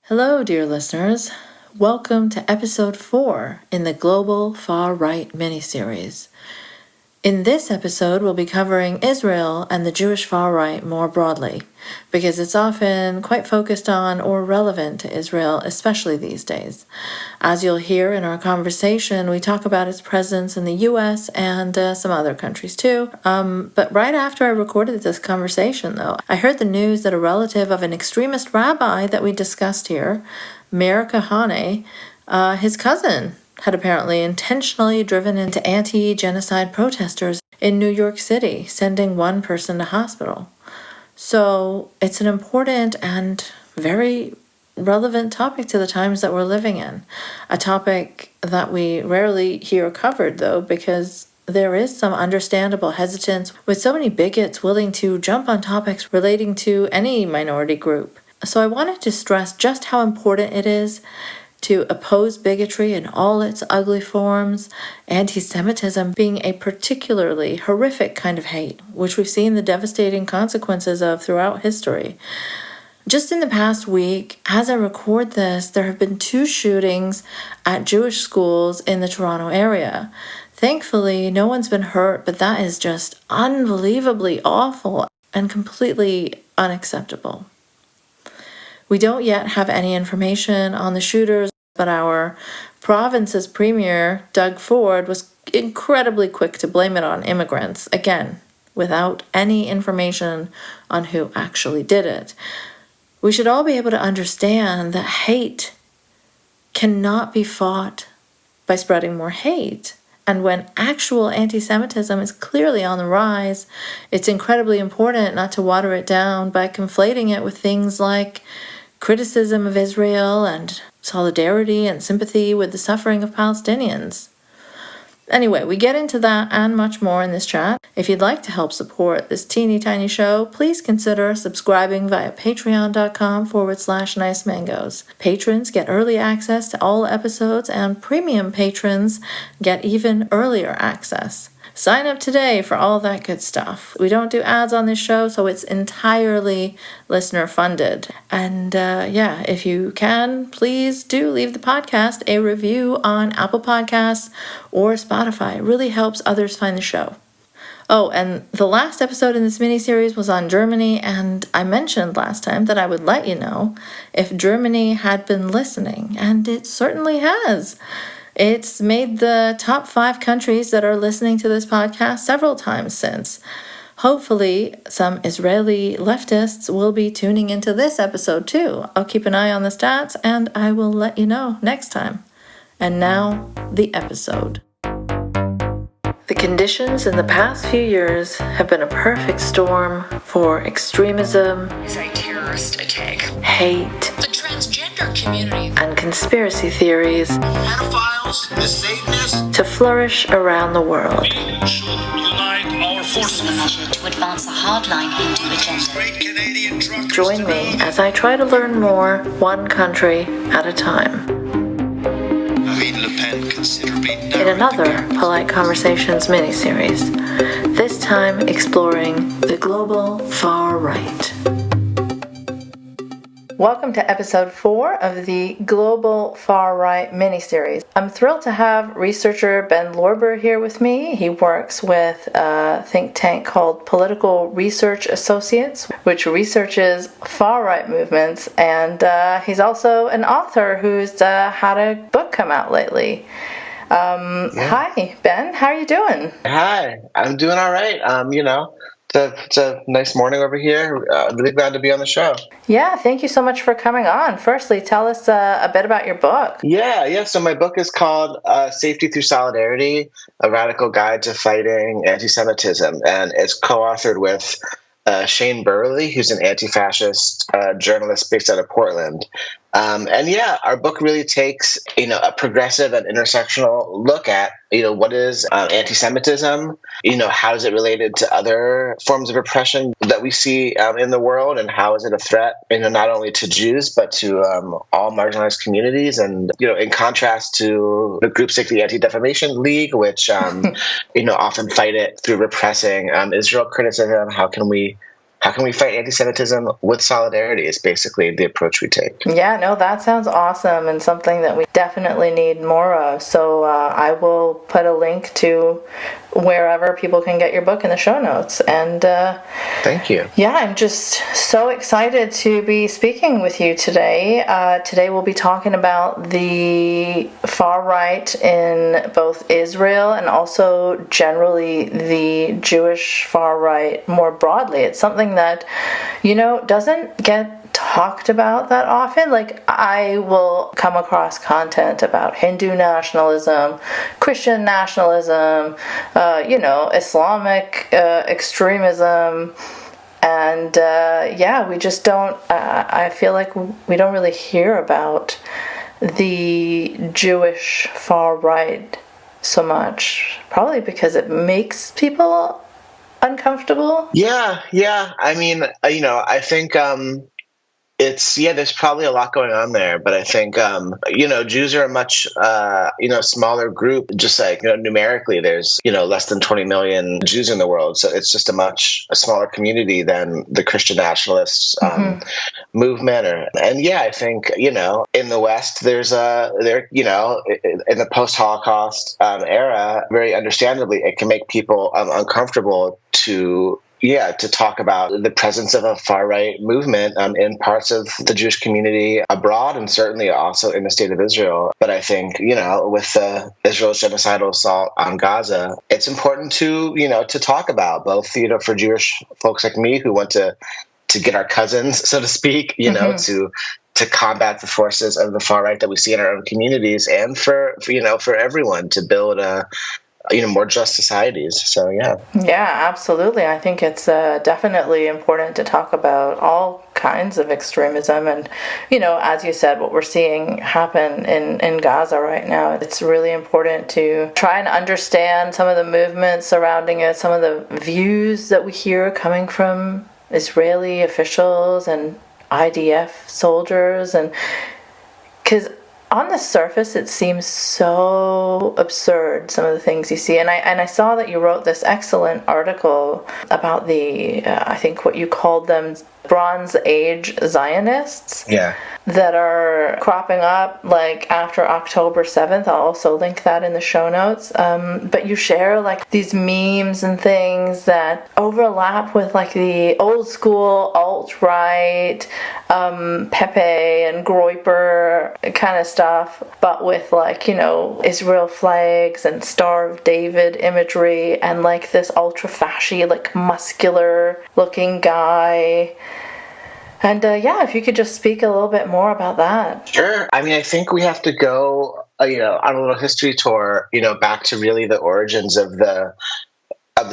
Hello, dear listeners. Welcome to episode 4 in the Global Far Right miniseries. In this episode, we'll be covering Israel and the Jewish far right more broadly, because it's often quite focused on or relevant to Israel, especially these days. As you'll hear in our conversation, we talk about its presence in the U.S. and some other countries too. But right after I recorded this conversation, though, I heard the news that a relative of an extremist rabbi that we discussed here, Meir Kahane, his cousin, had apparently intentionally driven into anti-genocide protesters in New York City, sending one person to hospital. So it's an important and very relevant topic to the times that we're living in. A topic that we rarely hear covered, though, because there is some understandable hesitance with so many bigots willing to jump on topics relating to any minority group. So I wanted to stress just how important it is to oppose bigotry in all its ugly forms, anti-Semitism being a particularly horrific kind of hate, which we've seen the devastating consequences of throughout history. Just in the past week, as I record this, there have been 2 shootings at Jewish schools in the Toronto area. Thankfully, no one's been hurt, but that is just unbelievably awful and completely unacceptable. We don't yet have any information on the shooters, but our province's premier, Doug Ford, was incredibly quick to blame it on immigrants, again, without any information on who actually did it. We should all be able to understand that hate cannot be fought by spreading more hate. And when actual anti-Semitism is clearly on the rise, it's incredibly important not to water it down by conflating it with things like criticism of Israel and solidarity and sympathy with the suffering of Palestinians. Anyway, we get into that and much more in this chat. If you'd like to help support this teeny tiny show, please consider subscribing via patreon.com/nicemangoes. Patrons get early access to all episodes, and premium patrons get even earlier access. Sign up today for all that good stuff. We don't do ads on this show, so it's entirely listener funded. And if you can, please do leave the podcast a review on Apple Podcasts or Spotify. It really helps others find the show. Oh, and the last episode in this mini-series was on Germany, and I mentioned last time that I would let you know if Germany had been listening, and it certainly has. It's made the top 5 countries that are listening to this podcast several times since. Hopefully, some Israeli leftists will be tuning into this episode too. I'll keep an eye on the stats, and I will let you know next time. And now, the episode. The conditions in the past few years have been a perfect storm for extremism, is a terrorist attack, hate, the transgender community, and conspiracy theories pedophiles, the Satanists, to flourish around the world. We should unite our forces. a measure to advance a hardline Hindu agenda. Great Canadian truckers. Join me as I try to learn more, one country at a time. Marine Le Pen considerably In another Polite Conversations miniseries, this time exploring the global far right. Welcome to episode 4 of the Global Far Right miniseries. I'm thrilled to have researcher Ben Gvir here with me. He works with a think tank called Political Research Associates, which researches far right movements, and he's also an author who's had a book come out lately. Hi, Ben. How are you doing? Hi, I'm doing all right. It's a nice morning over here. Really glad to be on the show. Yeah, thank you so much for coming on. Firstly, tell us a bit about your book. Yeah. So my book is called Safety Through Solidarity, A Radical Guide to Fighting Anti-Semitism, and it's co-authored with Shane Burley, who's an anti-fascist journalist based out of Portland. Our book really takes, a progressive and intersectional look at, what is anti-Semitism, how is it related to other forms of oppression that we see in the world, and how is it a threat, not only to Jews, but to all marginalized communities. And, in contrast to the groups like the Anti-Defamation League, which, often fight it through repressing Israel criticism, how can we how can we fight anti-Semitism with solidarity is basically the approach we take. Yeah, no, that sounds awesome and something that we definitely need more of. So I will put a link to wherever people can get your book in the show notes. And thank you. Yeah, I'm just so excited to be speaking with you today. Today we'll be talking about the far right in both Israel and also generally the Jewish far right more broadly. It's something that, doesn't get talked about that often. Like, I will come across content about Hindu nationalism, Christian nationalism, Islamic extremism, and we just don't, I feel like we don't really hear about the Jewish far right so much, probably because it makes people uncomfortable. Yeah. I mean, I think there's probably a lot going on there, but I think, Jews are a much, smaller group, just like, numerically there's, less than 20 million Jews in the world. So it's just a smaller community than the Christian nationalists movement. I think, in the West, in the post-Holocaust era, very understandably, it can make people uncomfortable to talk about the presence of a far-right movement in parts of the Jewish community abroad and certainly also in the state of Israel. But I think, with Israel's genocidal assault on Gaza, it's important to talk about both, for Jewish folks like me who want to get our cousins, so to speak, to combat the forces of the far right that we see in our own communities, and for everyone to build more just societies. So, yeah. Yeah, absolutely. I think it's definitely important to talk about all kinds of extremism. And, as you said, what we're seeing happen in Gaza right now, it's really important to try and understand some of the movements surrounding it, some of the views that we hear coming from Israeli officials and IDF soldiers. And because on the surface, it seems so absurd, some of the things you see. And I saw that you wrote this excellent article about the, I think what you called them, Bronze Age Zionists. Yeah. That are cropping up like after October 7th. I'll also link that in the show notes. But you share like these memes and things that overlap with like the old school alt-right, Pepe and Groyper kind of stuff, but with like, Israel flags and Star of David imagery and like this ultra-fashy, like muscular looking guy. And if you could just speak a little bit more about that. Sure. I mean, I think we have to go, on a little history tour, back to really the origins of the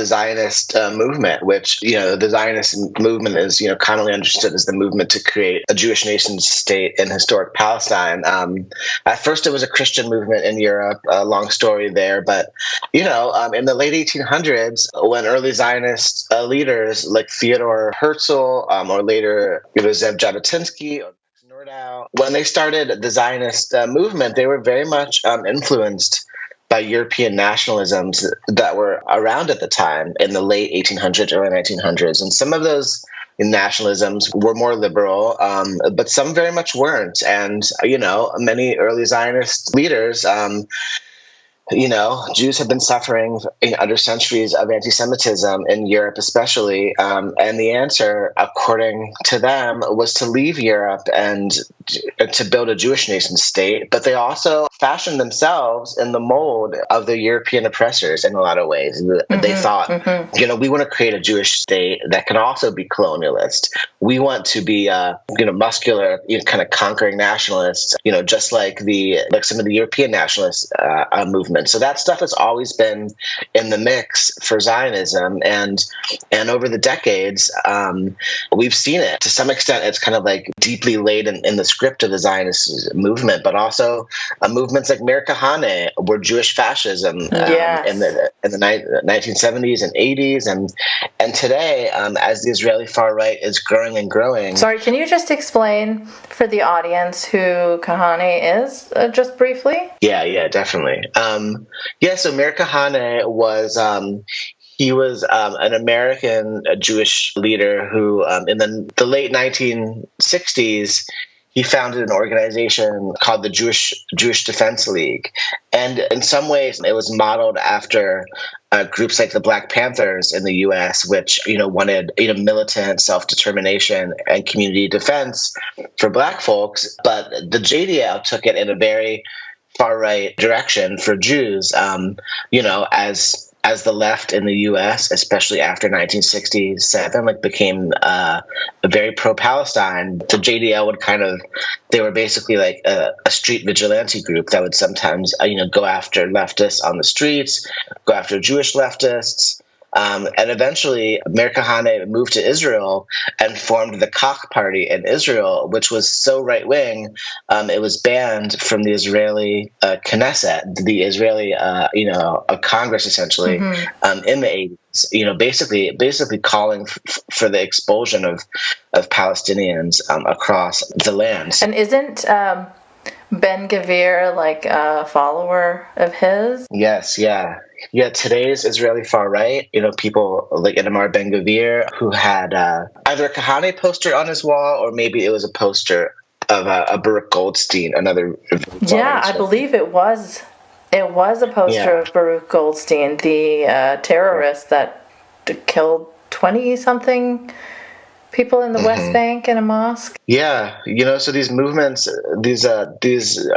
Zionist movement, which, the Zionist movement is, commonly understood as the movement to create a Jewish nation state in historic Palestine. At first, it was a Christian movement in Europe, a long story there. But, in the late 1800s, when early Zionist leaders like Theodor Herzl or later, Zev Jabotinsky, when they started the Zionist movement, they were very much influenced by European nationalisms that were around at the time in the late 1800s, early 1900s. And some of those nationalisms were more liberal, but some very much weren't. And, many early Zionist leaders, Jews have been suffering under centuries of anti-Semitism in Europe especially, and the answer, according to them, was to leave Europe and to build a Jewish nation state. But they also fashioned themselves in the mold of the European oppressors in a lot of ways. They thought, we want to create a Jewish state that can also be colonialist. We want to be, muscular, kind of conquering nationalists, just like some of the European nationalist movements. So that stuff has always been in the mix for Zionism, and over the decades, we've seen it. To some extent, it's kind of like deeply laid in the script of the Zionist movement, but also movements like Meir Kahane were Jewish fascism in the 1970s and 80s, and today, as the Israeli far right is growing and growing. Sorry, can you just explain for the audience who Kahane is, just briefly? Yeah, definitely. So Meir Kahane was He was an American Jewish leader who, in the late 1960s, he founded an organization called the Jewish Defense League, and in some ways, it was modeled after groups like the Black Panthers in the U.S., which wanted militant self-determination and community defense for Black folks. But the JDL took it in a very far-right direction for Jews. As the left in the U.S., especially after 1967, became very pro-Palestine, the JDL they were basically like a street vigilante group that would sometimes, go after leftists on the streets, go after Jewish leftists. And eventually, Meir Kahane moved to Israel and formed the Koch Party in Israel, which was so right-wing, it was banned from the Israeli Knesset, the Israeli, Congress, essentially, in the 80s. Basically calling for the expulsion of Palestinians across the land. And isn't Ben Gvir a follower of his? Yes, yeah. Yeah, today's Israeli far right, people like Itamar Ben Gvir, who had either a Kahane poster on his wall, or maybe it was a poster of a Baruch Goldstein, another. Yeah, I believe it was. It was a poster of Baruch Goldstein, the terrorist that killed 20-something people in the West Bank in a mosque. Yeah, so these movements, these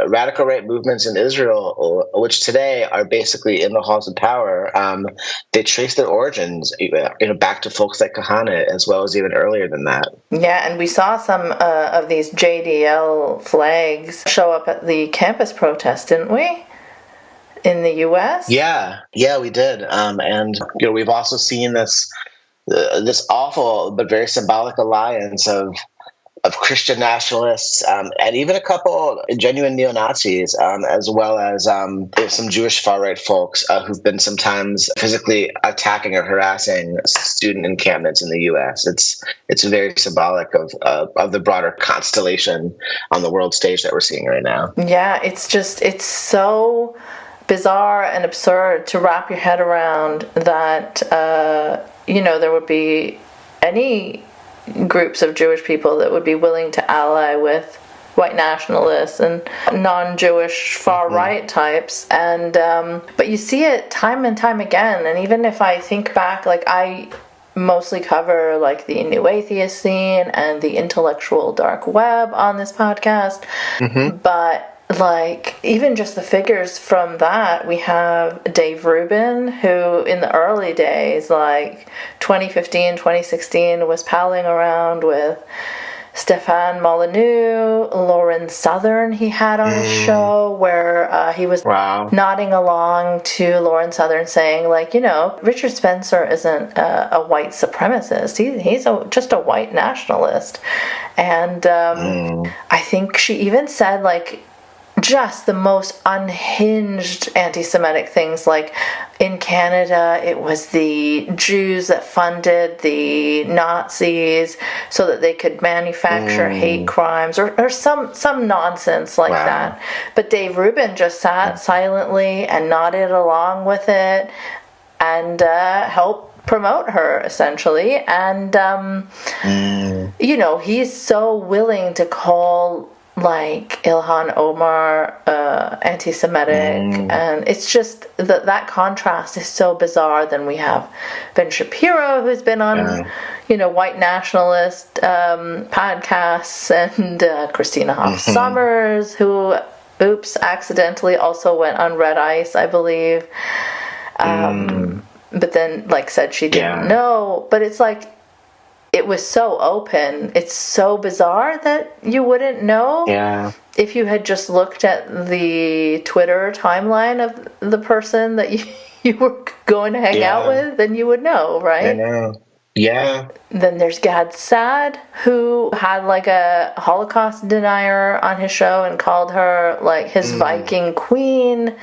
radical right movements in Israel, which today are basically in the halls of power, they trace their origins, back to folks like Kahane, as well as even earlier than that. Yeah, and we saw some of these JDL flags show up at the campus protest, didn't we? In the U.S.? Yeah, we did. And we've also seen this awful but very symbolic alliance of Christian nationalists and even a couple genuine neo-Nazis, as well as some Jewish far-right folks who've been sometimes physically attacking or harassing student encampments in the U.S. It's very symbolic of the broader constellation on the world stage that we're seeing right now. Yeah, it's so bizarre and absurd to wrap your head around that there would be any groups of Jewish people that would be willing to ally with white nationalists and non-Jewish far-right types. And but you see it time and time again. And even if I think back, I mostly cover the new atheist scene and the intellectual dark web on this podcast. But even just the figures from that, we have Dave Rubin, who in the early days, 2015, 2016, was palling around with Stefan Molyneux, Lauren Southern he had on his show, where he was nodding along to Lauren Southern saying, Richard Spencer isn't a white supremacist. He's just a white nationalist. And I think she even said, just the most unhinged anti-Semitic things, in Canada it was the Jews that funded the Nazis so that they could manufacture hate crimes or some nonsense that. But Dave Rubin just sat silently and nodded along with it and helped promote her, essentially. And he's so willing to call Ilhan Omar anti-Semitic, and it's just that contrast is so bizarre. Then we have Ben Shapiro, who's been on white nationalist podcasts, and Christina Hoff Sommers, who accidentally also went on Red Ice, I believe, but then said she didn't know. But it's it was so open. It's so bizarre that you wouldn't know. Yeah. If you had just looked at the Twitter timeline of the person that you were going to hang out with, then you would know, right? I know. Yeah. Then there's Gad Saad, who had a Holocaust denier on his show and called her his Viking queen.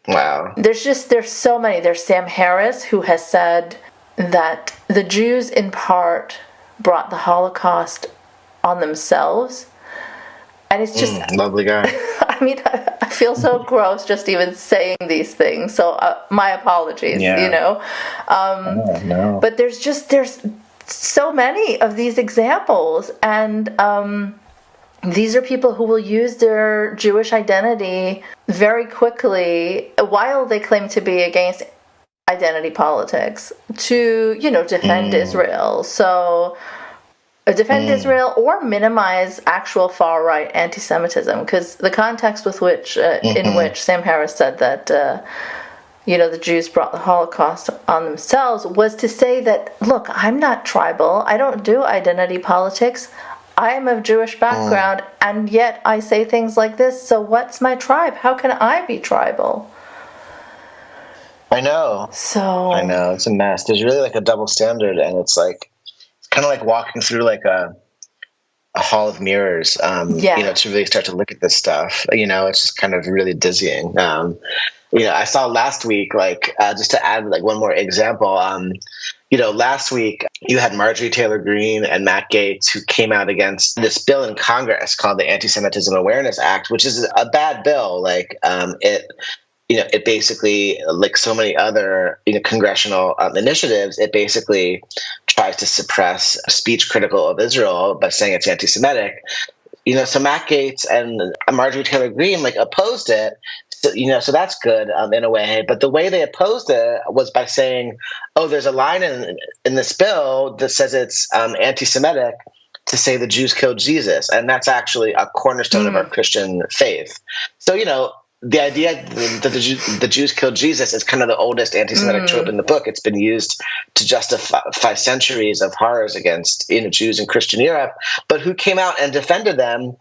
Wow. There's so many. There's Sam Harris, who has said that the Jews in part brought the Holocaust on themselves. And it's just lovely guy. I mean, I feel so gross just even saying these things. So my apologies, No. But there's so many of these examples, and these are people who will use their Jewish identity very quickly, while they claim to be against identity politics, to, defend Israel. So defend Israel or minimize actual far-right anti-Semitism, because the context in which Sam Harris said that the Jews brought the Holocaust on themselves was to say that, look, I'm not tribal, I don't do identity politics, I am of Jewish background, and yet I say things like this, so what's my tribe? How can I be tribal? I know. It's a mess. There's really like a double standard, and it's kind of like walking through like a hall of mirrors, to really start to look at this stuff. It's just kind of really dizzying. I saw last week, just to add like one more example, last week you had Marjorie Taylor Greene and Matt Gaetz, who came out against this bill in Congress called the Anti-Semitism Awareness Act, which is a bad bill. It basically, like so many other congressional initiatives, it basically tries to suppress speech critical of Israel by saying it's anti-Semitic. So Matt Gaetz and Marjorie Taylor Greene opposed it. So that's good in a way. But the way they opposed it was by saying, "Oh, there's a line in this bill that says it's anti-Semitic to say the Jews killed Jesus, and that's actually a cornerstone of our Christian faith." So the idea that the Jews killed Jesus is kind of the oldest anti-Semitic trope in the book. It's been used to justify centuries of horrors against Jews in Christian Europe. But who came out and defended them?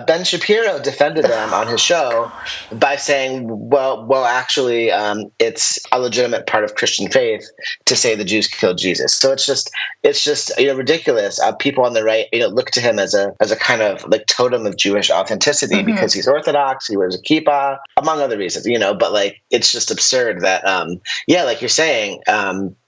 Ben Shapiro defended them on his show by saying, well, actually, it's a legitimate part of Christian faith to say the Jews killed Jesus. So it's just ridiculous. People on the right look to him as a kind of like totem of Jewish authenticity because he's Orthodox, he wears a kippah, among other reasons. But it's just absurd that like you're saying,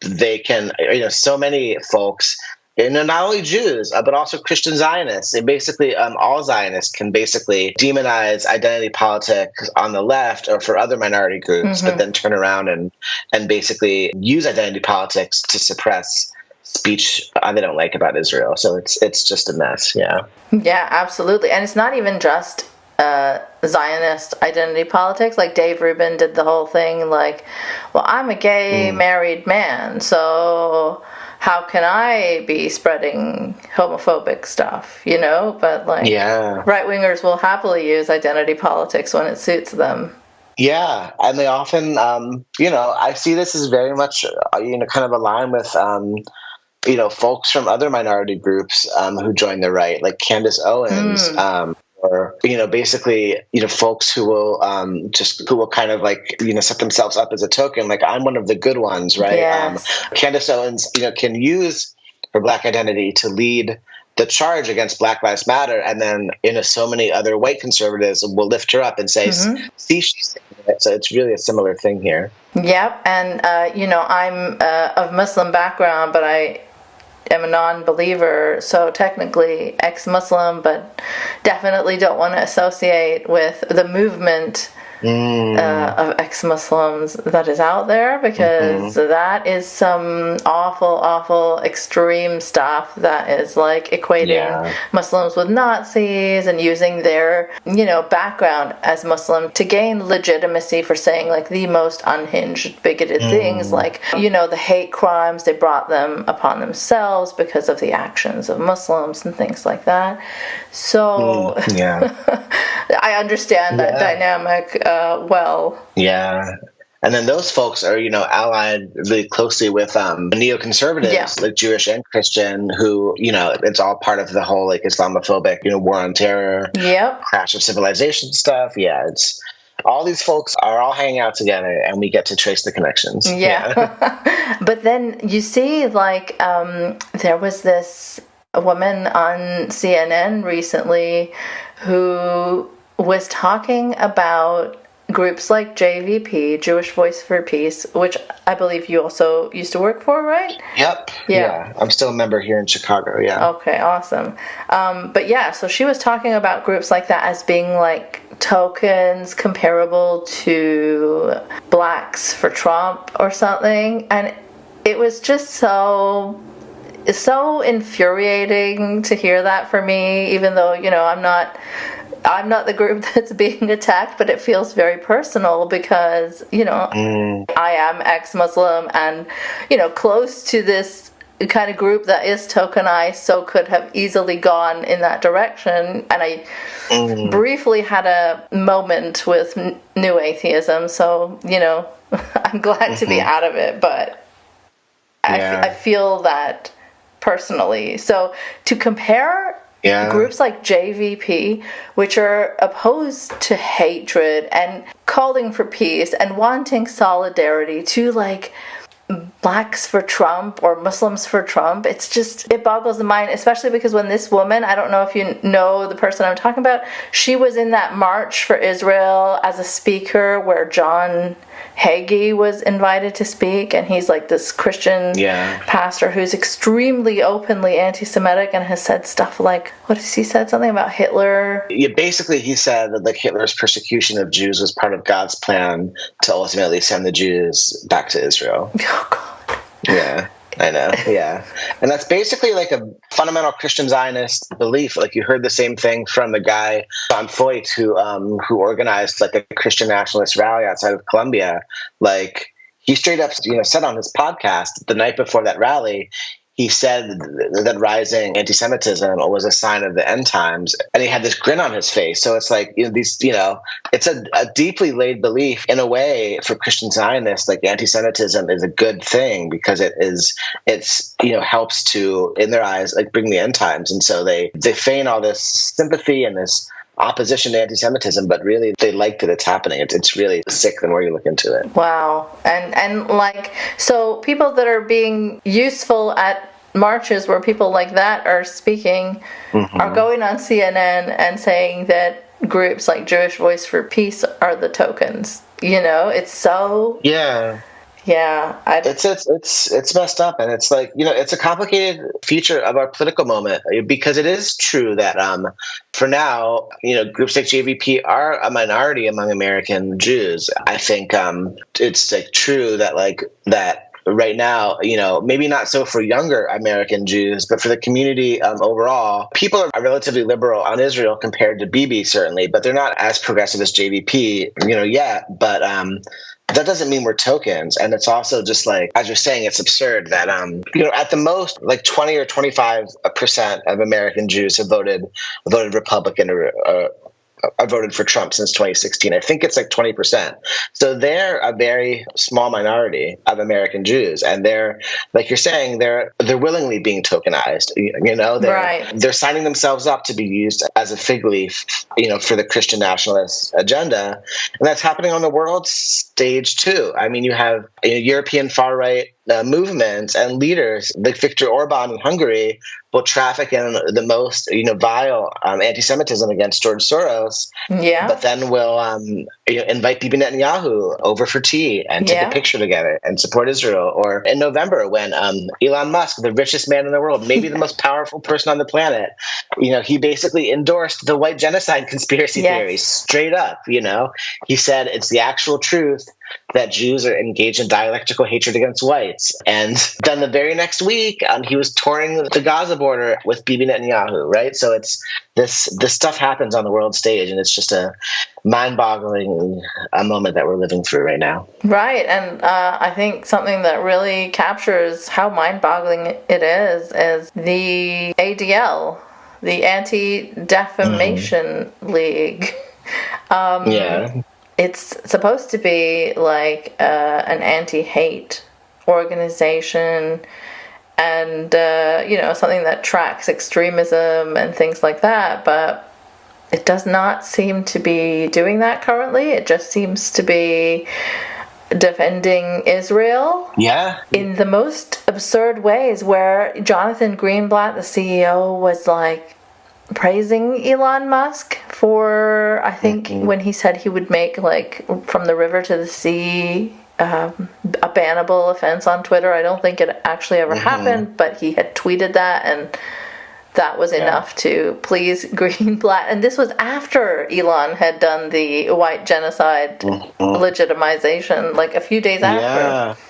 they can so many folks. Not only Jews, but also Christian Zionists. And basically, all Zionists can basically demonize identity politics on the left or for other minority groups, but then turn around and basically use identity politics to suppress speech they don't like about Israel. So it's just a mess. Yeah. Yeah, absolutely. And it's not even just Zionist identity politics. Like Dave Rubin did the whole thing I'm a gay married man, so how can I be spreading homophobic stuff, But right-wingers will happily use identity politics when it suits them. Yeah, and they often, I see this as very much, kind of aligned with, folks from other minority groups who join the right, like Candace Owens, or basically folks who will kind of set themselves up as a token, I'm one of the good ones, right? Yes. Candace Owens can use her Black identity to lead the charge against Black Lives Matter, and then so many other white conservatives will lift her up and say, "See, she's saying it." So it's really a similar thing here. Yep, and I'm of Muslim background, but I am a non-believer, so technically ex-Muslim, but definitely don't want to associate with the movement of ex-Muslims that is out there, because that is some awful extreme stuff that is equating Muslims with Nazis and using their background as Muslim to gain legitimacy for saying the most unhinged, bigoted things, the hate crimes they brought them upon themselves because of the actions of Muslims and things like that. So I understand that dynamic well. Yeah. And then those folks are, allied really closely with neoconservatives, like Jewish and Christian, who, it's all part of the whole Islamophobic, war on terror, crash of civilization stuff. Yeah, it's all these folks are all hanging out together, and we get to trace the connections. Yeah. But then you see, there was this woman on CNN recently who was talking about groups like JVP, Jewish Voice for Peace, which I believe you also used to work for, right? Yep. Yeah. I'm still a member here in Chicago, yeah. Okay, awesome. But so she was talking about groups like that as being tokens comparable to blacks for Trump or something, and it was just so infuriating to hear that for me, even though, I'm not the group that's being attacked, but it feels very personal because, I am ex-Muslim and, close to this kind of group that is tokenized, so could have easily gone in that direction. And I briefly had a moment with new atheism, so, I'm glad to be out of it, but I feel that personally. So to compare groups like JVP, which are opposed to hatred and calling for peace and wanting solidarity, to like blacks for Trump or Muslims for Trump, it boggles the mind, especially because when this woman, I don't know if you know the person I'm talking about, she was in that march for Israel as a speaker where John Hagee was invited to speak, and he's like this Christian pastor who's extremely openly anti-Semitic and has said stuff like, what has he said? Something about Hitler? Yeah, basically he said that like Hitler's persecution of Jews was part of God's plan to ultimately send the Jews back to Israel. Oh, God. Yeah. I know, yeah. And that's basically like a fundamental Christian Zionist belief. Like you heard the same thing from the guy, Sean Feucht, who organized like a Christian nationalist rally outside of Columbia. Like he straight up, said on his podcast the night before that rally, he said that rising anti-Semitism was a sign of the end times, and he had this grin on his face. So it's like, it's a deeply laid belief in a way for Christian Zionists. Like anti-Semitism is a good thing because it's helps to, in their eyes, like bring the end times. And so they feign all this sympathy and this opposition to anti-Semitism, but really they like that it's happening. It's really sick the more you look into it. Wow. And like, so people that are being useful at marches where people like that are speaking are going on CNN and saying that groups like Jewish Voice for Peace are the tokens. It's so... Yeah, it's messed up, and it's like, it's a complicated feature of our political moment, because it is true that for now, groups like JVP are a minority among American Jews. I think it's like true that right now, maybe not so for younger American Jews, but for the community overall, people are relatively liberal on Israel compared to Bibi, certainly, but they're not as progressive as JVP, yet. But that doesn't mean we're tokens. And it's also just like, as you're saying, it's absurd that, at the most, like 20 or 25% of American Jews have voted Republican or voted for Trump since 2016. I think it's like 20%. So they're a very small minority of American Jews, and they're, like you're saying, they're willingly being tokenized. They're signing themselves up to be used as a fig leaf, for the Christian nationalist agenda, and that's happening on the world stage too. I mean, you have European far right movements and leaders like Viktor Orban in Hungary will traffic in the most vile anti-Semitism against George Soros, but then will invite Bibi Netanyahu over for tea and take a picture together and support Israel. Or in November, when Elon Musk, the richest man in the world, maybe the most powerful person on the planet, he basically endorsed the white genocide conspiracy theory straight up. He said it's the actual truth that Jews are engaged in dialectical hatred against whites. And then the very next week, he was touring the Gaza border with Bibi Netanyahu, right? So it's this stuff happens on the world stage, and it's just a mind-boggling moment that we're living through right now. Right, and I think something that really captures how mind-boggling it is the ADL, the Anti-Defamation League. It's supposed to be like an anti-hate organization, and something that tracks extremism and things like that, but it does not seem to be doing that currently. It just seems to be defending Israel in the most absurd ways, where Jonathan Greenblatt, the CEO, was like praising Elon Musk for, I think, when he said he would make, like, from the river to the sea a bannable offense on Twitter. I don't think it actually ever happened, but he had tweeted that, and that was enough to please Greenblatt. And this was after Elon had done the white genocide legitimization, like a few days after.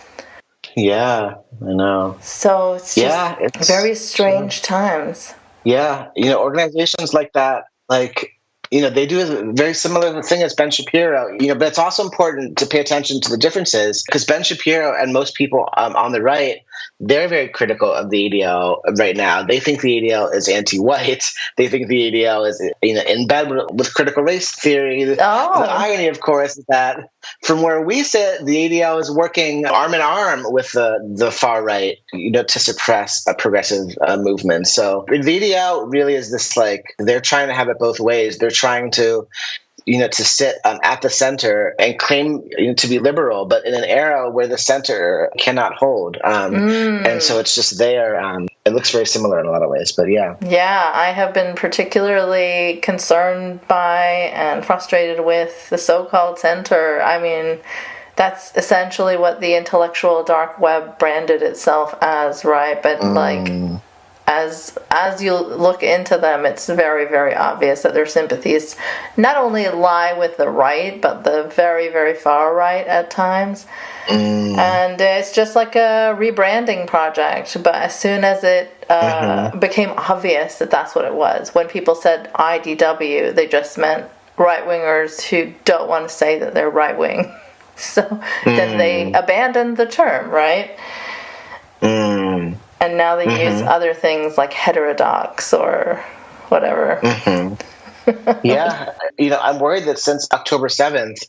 Yeah, I know. So it's just it's very strange times. Yeah, organizations like that, like, they do a very similar thing as Ben Shapiro, but it's also important to pay attention to the differences, because Ben Shapiro and most people on the right, they're very critical of the ADL right now. They think the ADL is anti-white. They think the ADL is in bed with critical race theory. The irony, of course, is that from where we sit, the ADL is working arm in arm with the far right, to suppress a progressive movement. So the ADL really is this, like, they're trying to have it both ways. They're trying to to sit at the center and claim to be liberal, but in an era where the center cannot hold. And so it's just there. It looks very similar in a lot of ways, but yeah. Yeah, I have been particularly concerned by and frustrated with the so-called center. I mean, that's essentially what the intellectual dark web branded itself as, right? But as you look into them, it's very, very obvious that their sympathies not only lie with the right, but the very, very far right at times. And it's just like a rebranding project. But as soon as it became obvious that that's what it was, when people said IDW, they just meant right-wingers who don't want to say that they're right-wing. So then they abandoned the term, right? And now they use other things like heterodox or whatever. Yeah. I'm worried that since October 7th,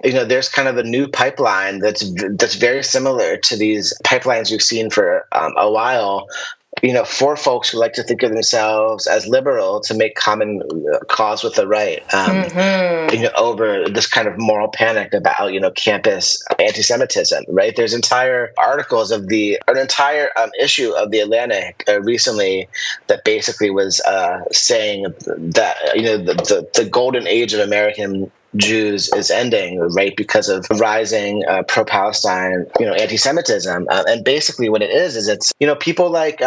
there's kind of a new pipeline that's very similar to these pipelines we've seen for a while, for folks who like to think of themselves as liberal to make common cause with the right, over this kind of moral panic about, campus anti-Semitism, right? There's entire articles of an entire issue of The Atlantic recently that basically was saying that, the golden age of American Jews is ending, right, because of rising pro-Palestine, anti-Semitism. And basically what it is it's, people like,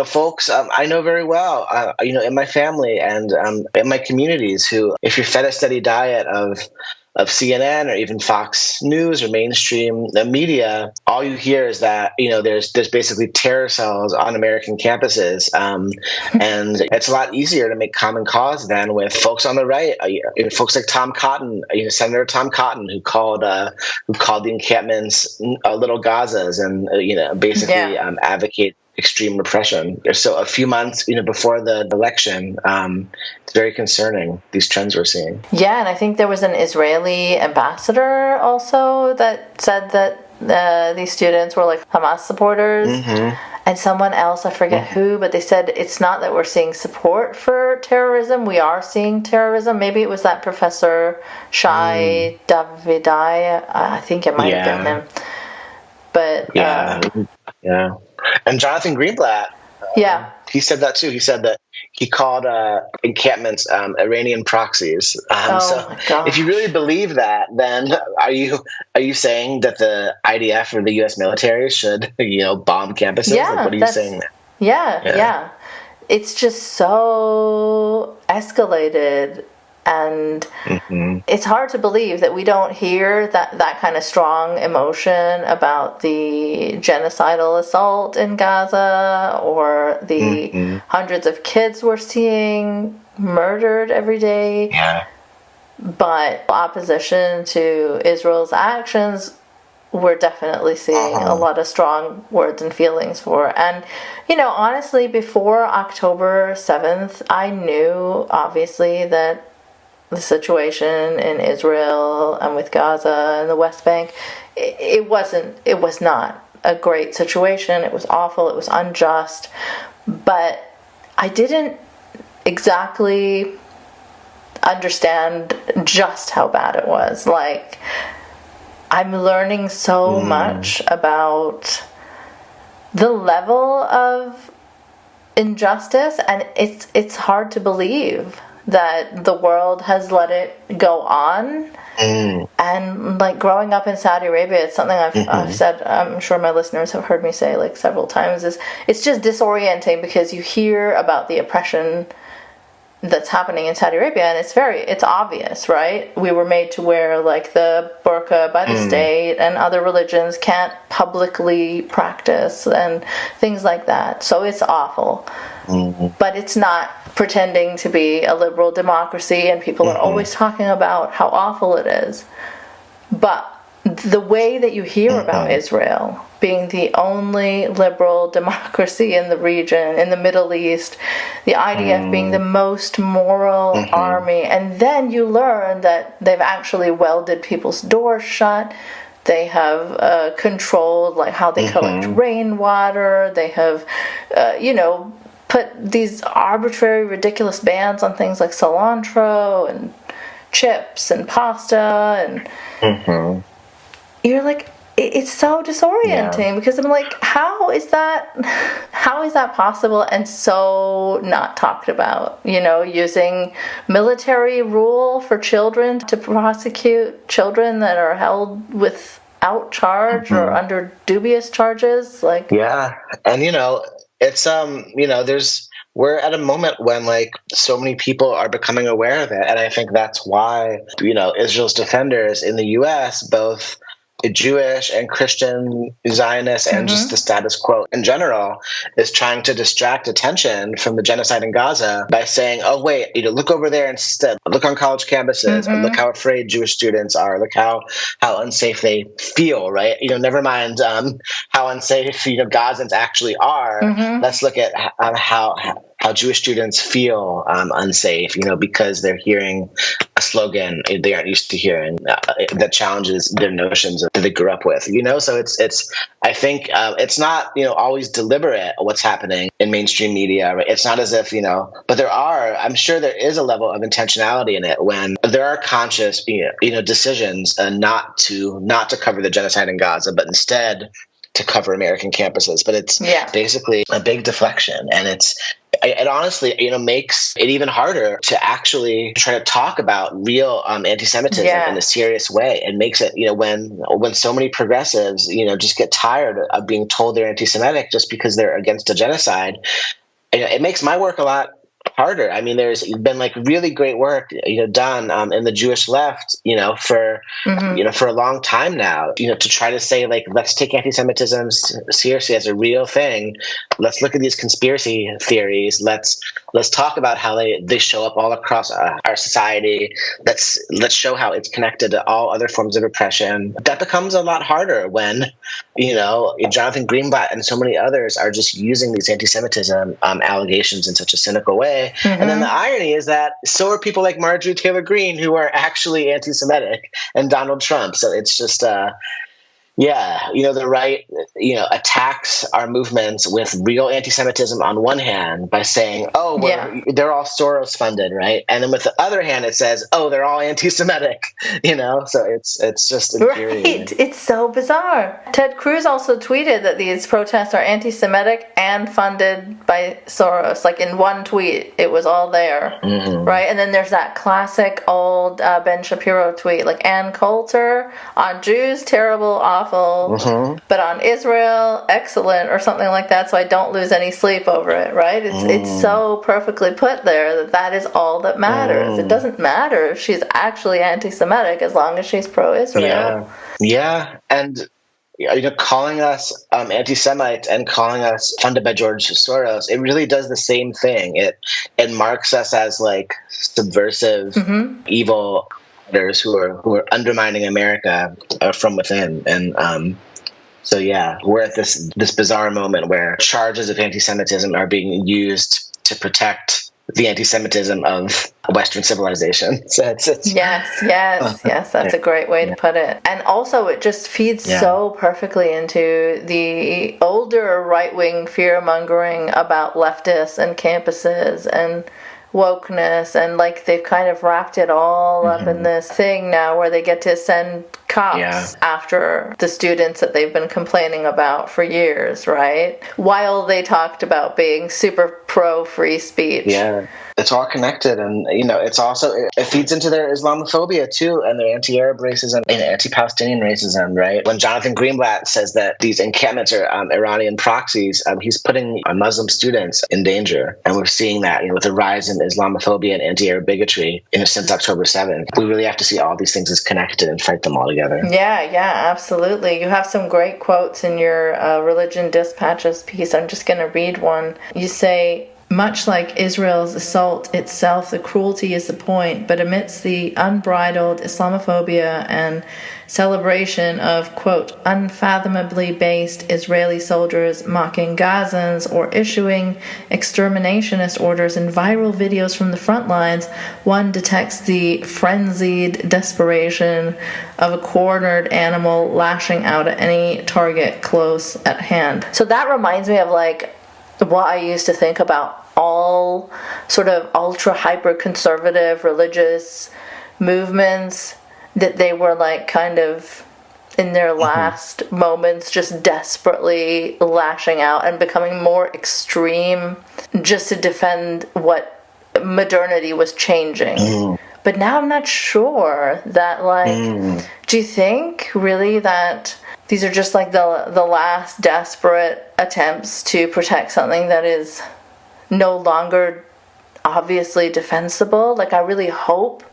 folks I know very well, in my family and in my communities who, if you're fed a steady diet of CNN or even Fox News or mainstream media, all you hear is that, there's basically terror cells on American campuses. And it's a lot easier to make common cause than with folks on the right, folks like Tom Cotton, Senator Tom Cotton, who called the encampments little Gazas and, basically advocate extreme repression. So a few months, before the election, it's very concerning, these trends we're seeing. Yeah, and I think there was an Israeli ambassador also that said that these students were like Hamas supporters. And someone else, I forget who, but they said it's not that we're seeing support for terrorism, we are seeing terrorism. Maybe it was that Professor Shai Davidai. I think it might have been him. But yeah. And Jonathan Greenblatt, he said that too. He said that he called encampments Iranian proxies. So if you really believe that, then are you saying that the IDF or the U.S. military should bomb campuses? Yeah, like, what are you saying there? Yeah. It's just so escalated. And it's hard to believe that we don't hear that kind of strong emotion about the genocidal assault in Gaza or the hundreds of kids we're seeing murdered every day. Yeah. But opposition to Israel's actions, we're definitely seeing a lot of strong words and feelings for. And, honestly, before October 7th, I knew, obviously, that the situation in Israel and with Gaza and the West Bank, it was not a great situation. It was awful. It was unjust. But I didn't exactly understand just how bad it was. Like, I'm learning so much about the level of injustice, and it's hard to believe that the world has let it go on. And And like growing up in Saudi Arabia, it's something I've said, I'm sure my listeners have heard me say like several times, is it's just disorienting because you hear about the oppression that's happening in Saudi Arabia, and it's obvious, right? We were made to wear like the burqa by the state, and other religions can't publicly practice and things like that. So it's awful. But it's not pretending to be a liberal democracy, and people are always talking about how awful it is. But the way that you hear about Israel being the only liberal democracy in the region, in the Middle East, the IDF being the most moral army, and then you learn that they've actually welded people's doors shut. They have controlled like how they collect rainwater. They have, put these arbitrary, ridiculous bans on things like cilantro and chips and pasta, and you're like, it's so disorienting because I'm like, how is that possible and so not talked about? Using military rule for children to prosecute children that are held without charge or under dubious charges, like and it's we're at a moment when like so many people are becoming aware of it, and I think that's why Israel's defenders in the U.S., both Jewish and Christian Zionists and just the status quo in general, is trying to distract attention from the genocide in Gaza by saying, oh wait, look over there instead, look on college campuses, and look how afraid Jewish students are, look how unsafe they feel, right? Never mind how unsafe Gazans actually are. Let's look at how Jewish students feel unsafe, because they're hearing a slogan they aren't used to hearing that challenges their notions that they grew up with. So it's I think it's not always deliberate what's happening in mainstream media. Right? It's not as if but I'm sure there is a level of intentionality in it when there are conscious decisions not to cover the genocide in Gaza, but instead to cover American campuses. But it's basically a big deflection, and it honestly, makes it even harder to actually try to talk about real anti-Semitism in a serious way. It makes it, when so many progressives, just get tired of being told they're anti-Semitic just because they're against a genocide. It makes my work a lot harder. I mean, there's been like really great work, done in the Jewish left, for a long time now, to try to say like, let's take anti-Semitism seriously as a real thing. Let's look at these conspiracy theories. Let's talk about how they show up all across our society. Let's show how it's connected to all other forms of oppression. That becomes a lot harder when, Jonathan Greenblatt and so many others are just using these anti-Semitism allegations in such a cynical way. And then the irony is that so are people like Marjorie Taylor Greene, who are actually anti-Semitic, and Donald Trump. So it's just, the right, attacks our movements with real anti-Semitism on one hand by saying, they're all Soros funded, right? And then with the other hand, it says, oh, they're all anti-Semitic, so it's just infuriating. Right. It's so bizarre. Ted Cruz also tweeted that these protests are anti-Semitic and funded by Soros. Like in one tweet, it was all there, right? And then there's that classic old Ben Shapiro tweet, like Ann Coulter on Jews, terrible, awful, but on Israel, excellent, or something like that, so I don't lose any sleep over it, right? It's so perfectly put there that is all that matters. It doesn't matter if she's actually anti-Semitic as long as she's pro-Israel. Yeah. And calling us anti-Semites and calling us funded by George Soros, it really does the same thing. It marks us as like subversive, evil who are undermining America from within. And we're at this bizarre moment where charges of anti-Semitism are being used to protect the anti-Semitism of Western civilization. So Yes, that's a great way to put it. And also it just feeds so perfectly into the older right-wing fear-mongering about leftists and campuses and wokeness, and like they've kind of wrapped it all up in this thing now where they get to send cops after the students that they've been complaining about for years, right? While they talked about being super pro-free speech. Yeah, it's all connected, and it's also it feeds into their Islamophobia too, and their anti-Arab racism and anti-Palestinian racism. Right? When Jonathan Greenblatt says that these encampments are Iranian proxies, he's putting Muslim students in danger, and we're seeing that with the rise in Islamophobia and anti-Arab bigotry since October 7th. We really have to see all these things as connected and fight them all together. Yeah, absolutely. You have some great quotes in your Religion Dispatches piece. I'm just going to read one. You say, much like Israel's assault itself, the cruelty is the point, but amidst the unbridled Islamophobia and celebration of, quote, unfathomably based Israeli soldiers mocking Gazans or issuing exterminationist orders in viral videos from the front lines, one detects the frenzied desperation of a cornered animal lashing out at any target close at hand. So that reminds me of what I used to think about all sort of ultra hyper conservative religious movements, that they were kind of in their last moments just desperately lashing out and becoming more extreme just to defend what modernity was changing. But now I'm not sure that do you think really that these are just the last desperate attempts to protect something that is no longer obviously defensible? I really hope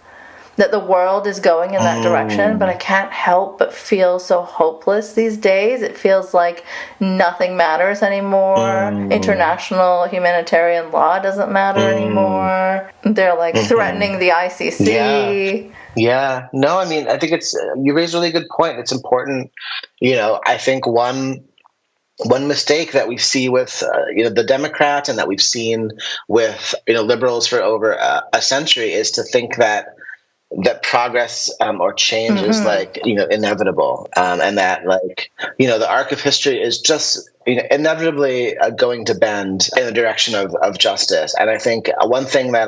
that the world is going in that direction, but I can't help but feel so hopeless these days. It feels like nothing matters anymore. International humanitarian law doesn't matter anymore. They're threatening the ICC. Yeah. No, I mean, I think you raise a really good point. It's important. I think one mistake that we see with the Democrats and that we've seen with liberals for over a century is to think that progress or change is inevitable, and that the arc of history is just inevitably going to bend in the direction of justice. And I think one thing that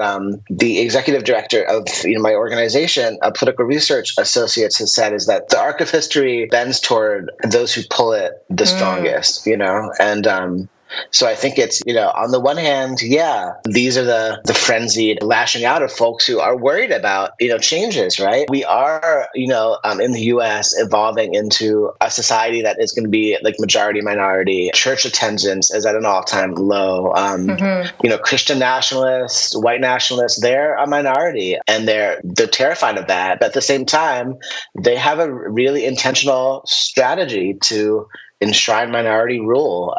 the executive director of my organization, Political Research Associates, has said is that the arc of history bends toward those who pull it the strongest. And so I think it's, on the one hand, these are the frenzied lashing out of folks who are worried about, changes, right? We are, in the U.S. evolving into a society that is going to be majority minority. Church attendance is at an all-time low. Christian nationalists, white nationalists, they're a minority, and they're terrified of that. But at the same time, they have a really intentional strategy to enshrine minority rule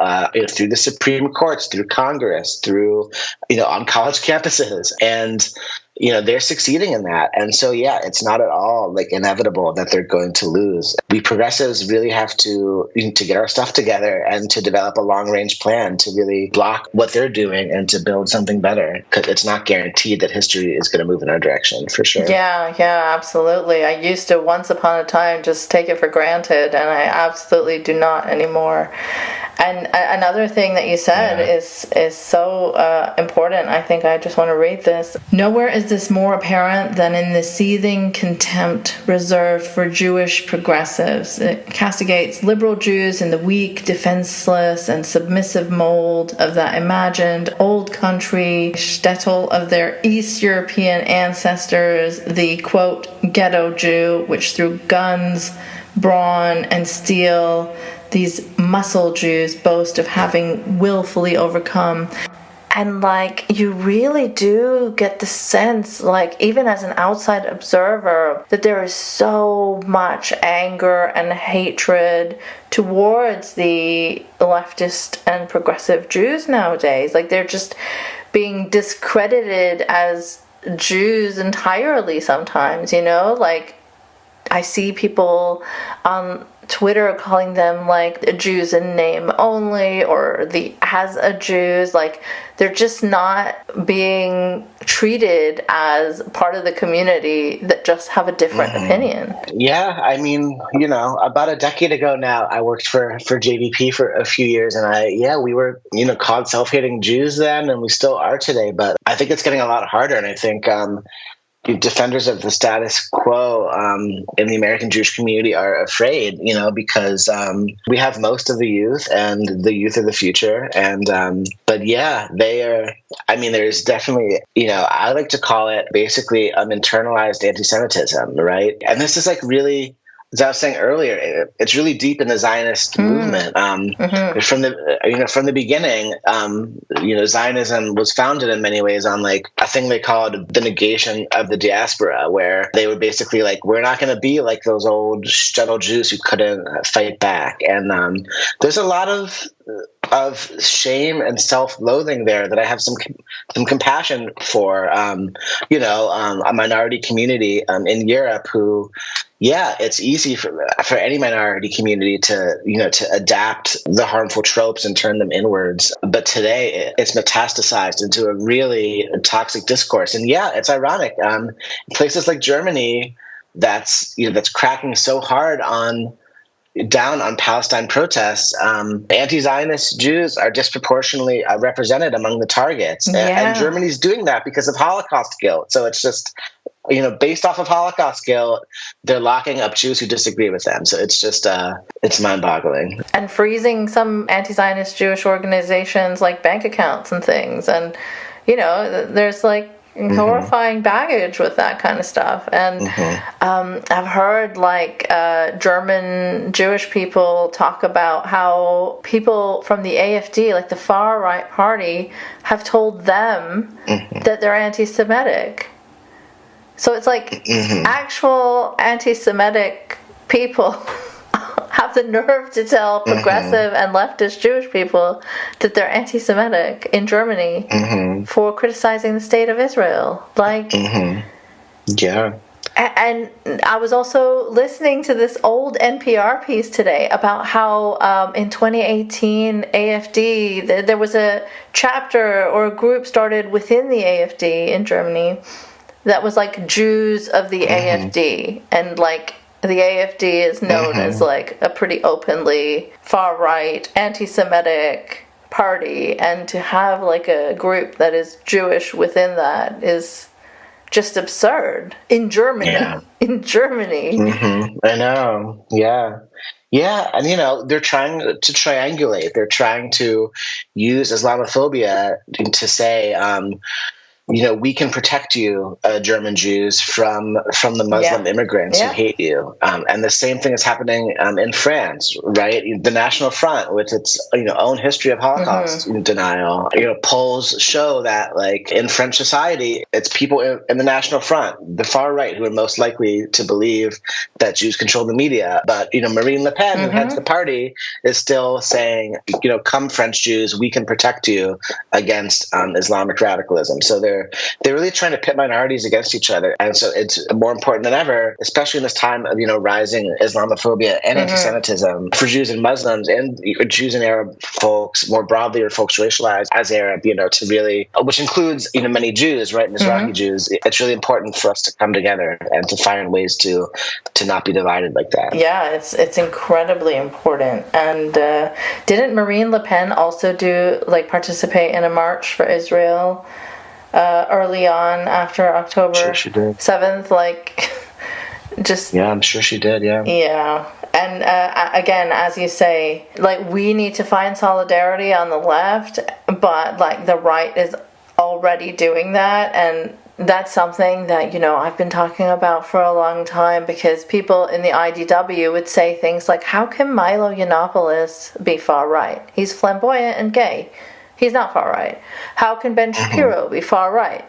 through the Supreme Courts, through Congress, through on college campuses, and they're succeeding in that. And so it's not at all inevitable that they're going to lose. We progressives really have to get our stuff together and to develop a long range plan to really block what they're doing and to build something better, because it's not guaranteed that history is going to move in our direction, for sure. Yeah, absolutely. I used to once upon a time just take it for granted, and I absolutely do not anymore. And another thing that you said is so important. I think I just want to read this. Nowhere is this more apparent than in the seething contempt reserved for Jewish progressives. It castigates liberal Jews in the weak, defenseless, and submissive mold of that imagined old country shtetl of their East European ancestors, the, quote, ghetto Jew, which through guns, brawn, and steel, these muscle Jews boast of having willfully overcome. And you really do get the sense, even as an outside observer, that there is so much anger and hatred towards the leftist and progressive Jews nowadays. They're just being discredited as Jews entirely sometimes, I see people on Twitter calling them Jews in name only, or the as a Jews. They're just not being treated as part of the community that just have a different opinion. Yeah, I mean, about a decade ago now, I worked for JVP for a few years, and we were, called self-hating Jews then, and we still are today. But I think it's getting a lot harder, and I think defenders of the status quo in the American Jewish community are afraid, because we have most of the youth, and the youth are the future. And but yeah, they are. I mean, there's definitely, I like to call it basically internalized anti-Semitism, right? And this is like really, as I was saying earlier, it's really deep in the Zionist movement. From the beginning, Zionism was founded in many ways on like a thing they called the negation of the diaspora, where they were basically like, we're not going to be like those old shtetl Jews who couldn't fight back. And there's a lot of shame and self-loathing there that I have some compassion for. A minority community in Europe who. Yeah, it's easy for any minority community to adapt the harmful tropes and turn them inwards. But today, it's metastasized into a really toxic discourse. And yeah, it's ironic. Places like Germany, that's cracking so hard down on Palestine protests, anti-Zionist Jews are disproportionately represented among the targets. Yeah. And Germany's doing that because of Holocaust guilt. So it's just, based off of Holocaust guilt, they're locking up Jews who disagree with them. So it's just, it's mind-boggling. And freezing some anti-Zionist Jewish organizations like bank accounts and things. And, there's like horrifying baggage with that kind of stuff. And I've heard like German Jewish people talk about how people from the AfD, like the far right party, have told them that they're anti-Semitic. So it's like actual anti-Semitic people have the nerve to tell progressive and leftist Jewish people that they're anti-Semitic in Germany for criticizing the state of Israel. Like, yeah. And I was also listening to this old NPR piece today about how in 2018 AfD, there was a chapter or a group started within the AfD in Germany that was like Jews of the AfD, and like the AfD is known as like a pretty openly far-right, anti-Semitic party, and to have like a group that is Jewish within that is just absurd in Germany. Yeah. In Germany. I know. Yeah. Yeah. And, they're trying to triangulate. They're trying to use Islamophobia to say, we can protect you, German Jews, from the Muslim immigrants who hate you. And the same thing is happening in France, right? The National Front, with its own history of Holocaust denial. Polls show that, like, in French society, it's people in the National Front, the far right, who are most likely to believe that Jews control the media. But Marine Le Pen, who heads the party, is still saying, come French Jews, we can protect you against Islamic radicalism. So they're really trying to pit minorities against each other. And so it's more important than ever, especially in this time of, rising Islamophobia and anti-Semitism for Jews and Muslims and Jews and Arab folks more broadly, or folks racialized as Arab, to really, which includes, many Jews, right? Mizrahi Jews. It's really important for us to come together and to find ways to not be divided like that. Yeah, it's incredibly important. And didn't Marine Le Pen also participate in a march for Israel early on after October 7th, Yeah, I'm sure she did, yeah. Yeah. And again, as you say, we need to find solidarity on the left, but the right is already doing that, and that's something that, I've been talking about for a long time, because people in the IDW would say things like, how can Milo Yiannopoulos be far right? He's flamboyant and gay. He's not far right. How can Ben Shapiro be far right?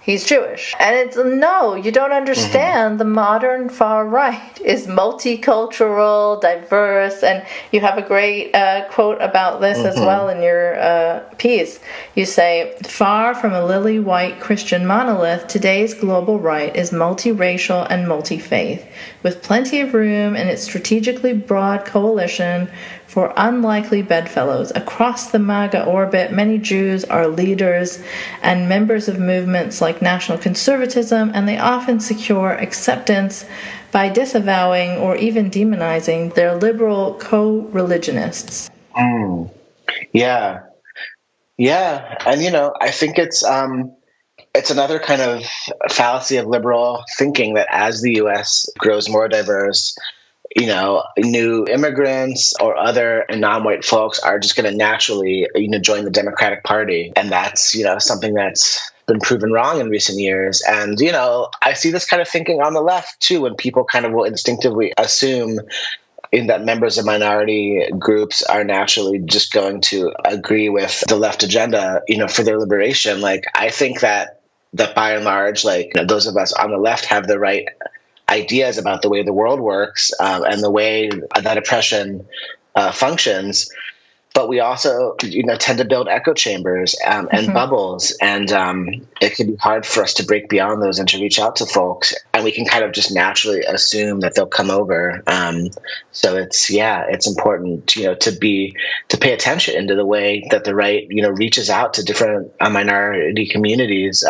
He's Jewish. And it's, no, you don't understand. The modern far right is multicultural, diverse, and you have a great quote about this as well in your piece. You say, far from a lily-white Christian monolith, today's global right is multiracial and multi-faith, with plenty of room in its strategically broad coalition for unlikely bedfellows. Across the MAGA orbit, many Jews are leaders and members of movements like national conservatism, and they often secure acceptance by disavowing or even demonizing their liberal co-religionists. Yeah. Yeah. And, I think it's, it's another kind of fallacy of liberal thinking that as the U.S. grows more diverse, new immigrants or other non-white folks are just going to naturally, join the Democratic Party. And that's, something that's been proven wrong in recent years. And, I see this kind of thinking on the left too, when people kind of will instinctively assume in that members of minority groups are naturally just going to agree with the left agenda, for their liberation. Like, I think that by and large, those of us on the left have the right ideas about the way the world works and the way that oppression functions. But we also, tend to build echo chambers and bubbles, and it can be hard for us to break beyond those and to reach out to folks. And we can kind of just naturally assume that they'll come over. So it's important, to pay attention to the way that the right, reaches out to different minority communities,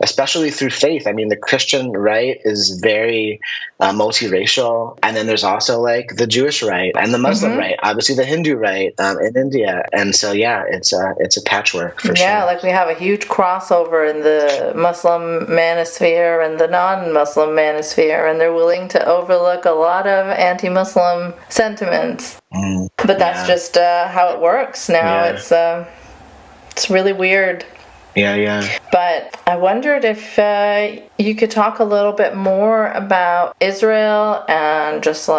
especially through faith. I mean, the Christian right is very multiracial, and then there's also like the Jewish right and the Muslim right, obviously the Hindu right. In India. And so, it's a patchwork for sure. Yeah, like we have a huge crossover in the Muslim manosphere and the non-Muslim manosphere, and they're willing to overlook a lot of anti-Muslim sentiments. But that's just how it works now. Yeah. It's really weird. Yeah. But I wondered if you could talk a little bit more about Israel and just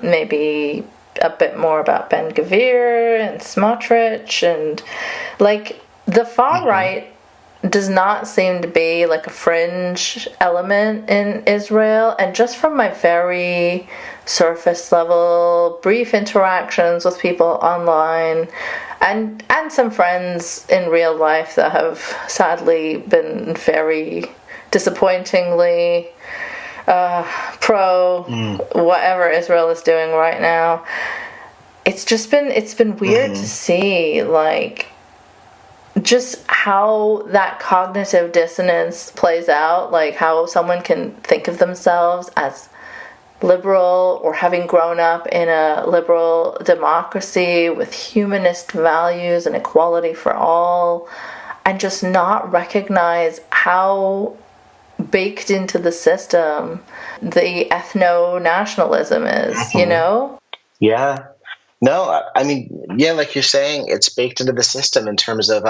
maybe a bit more about Ben Gvir and Smotrich, and the far right does not seem to be like a fringe element in Israel. And just from my very surface level brief interactions with people online and some friends in real life that have sadly been very disappointingly pro whatever Israel is doing right now, it's been weird to see just how that cognitive dissonance plays out, how someone can think of themselves as liberal or having grown up in a liberal democracy with humanist values and equality for all, and just not recognize how baked into the system the ethno-nationalism is, Yeah. No, I mean, like you're saying, it's baked into the system in terms of,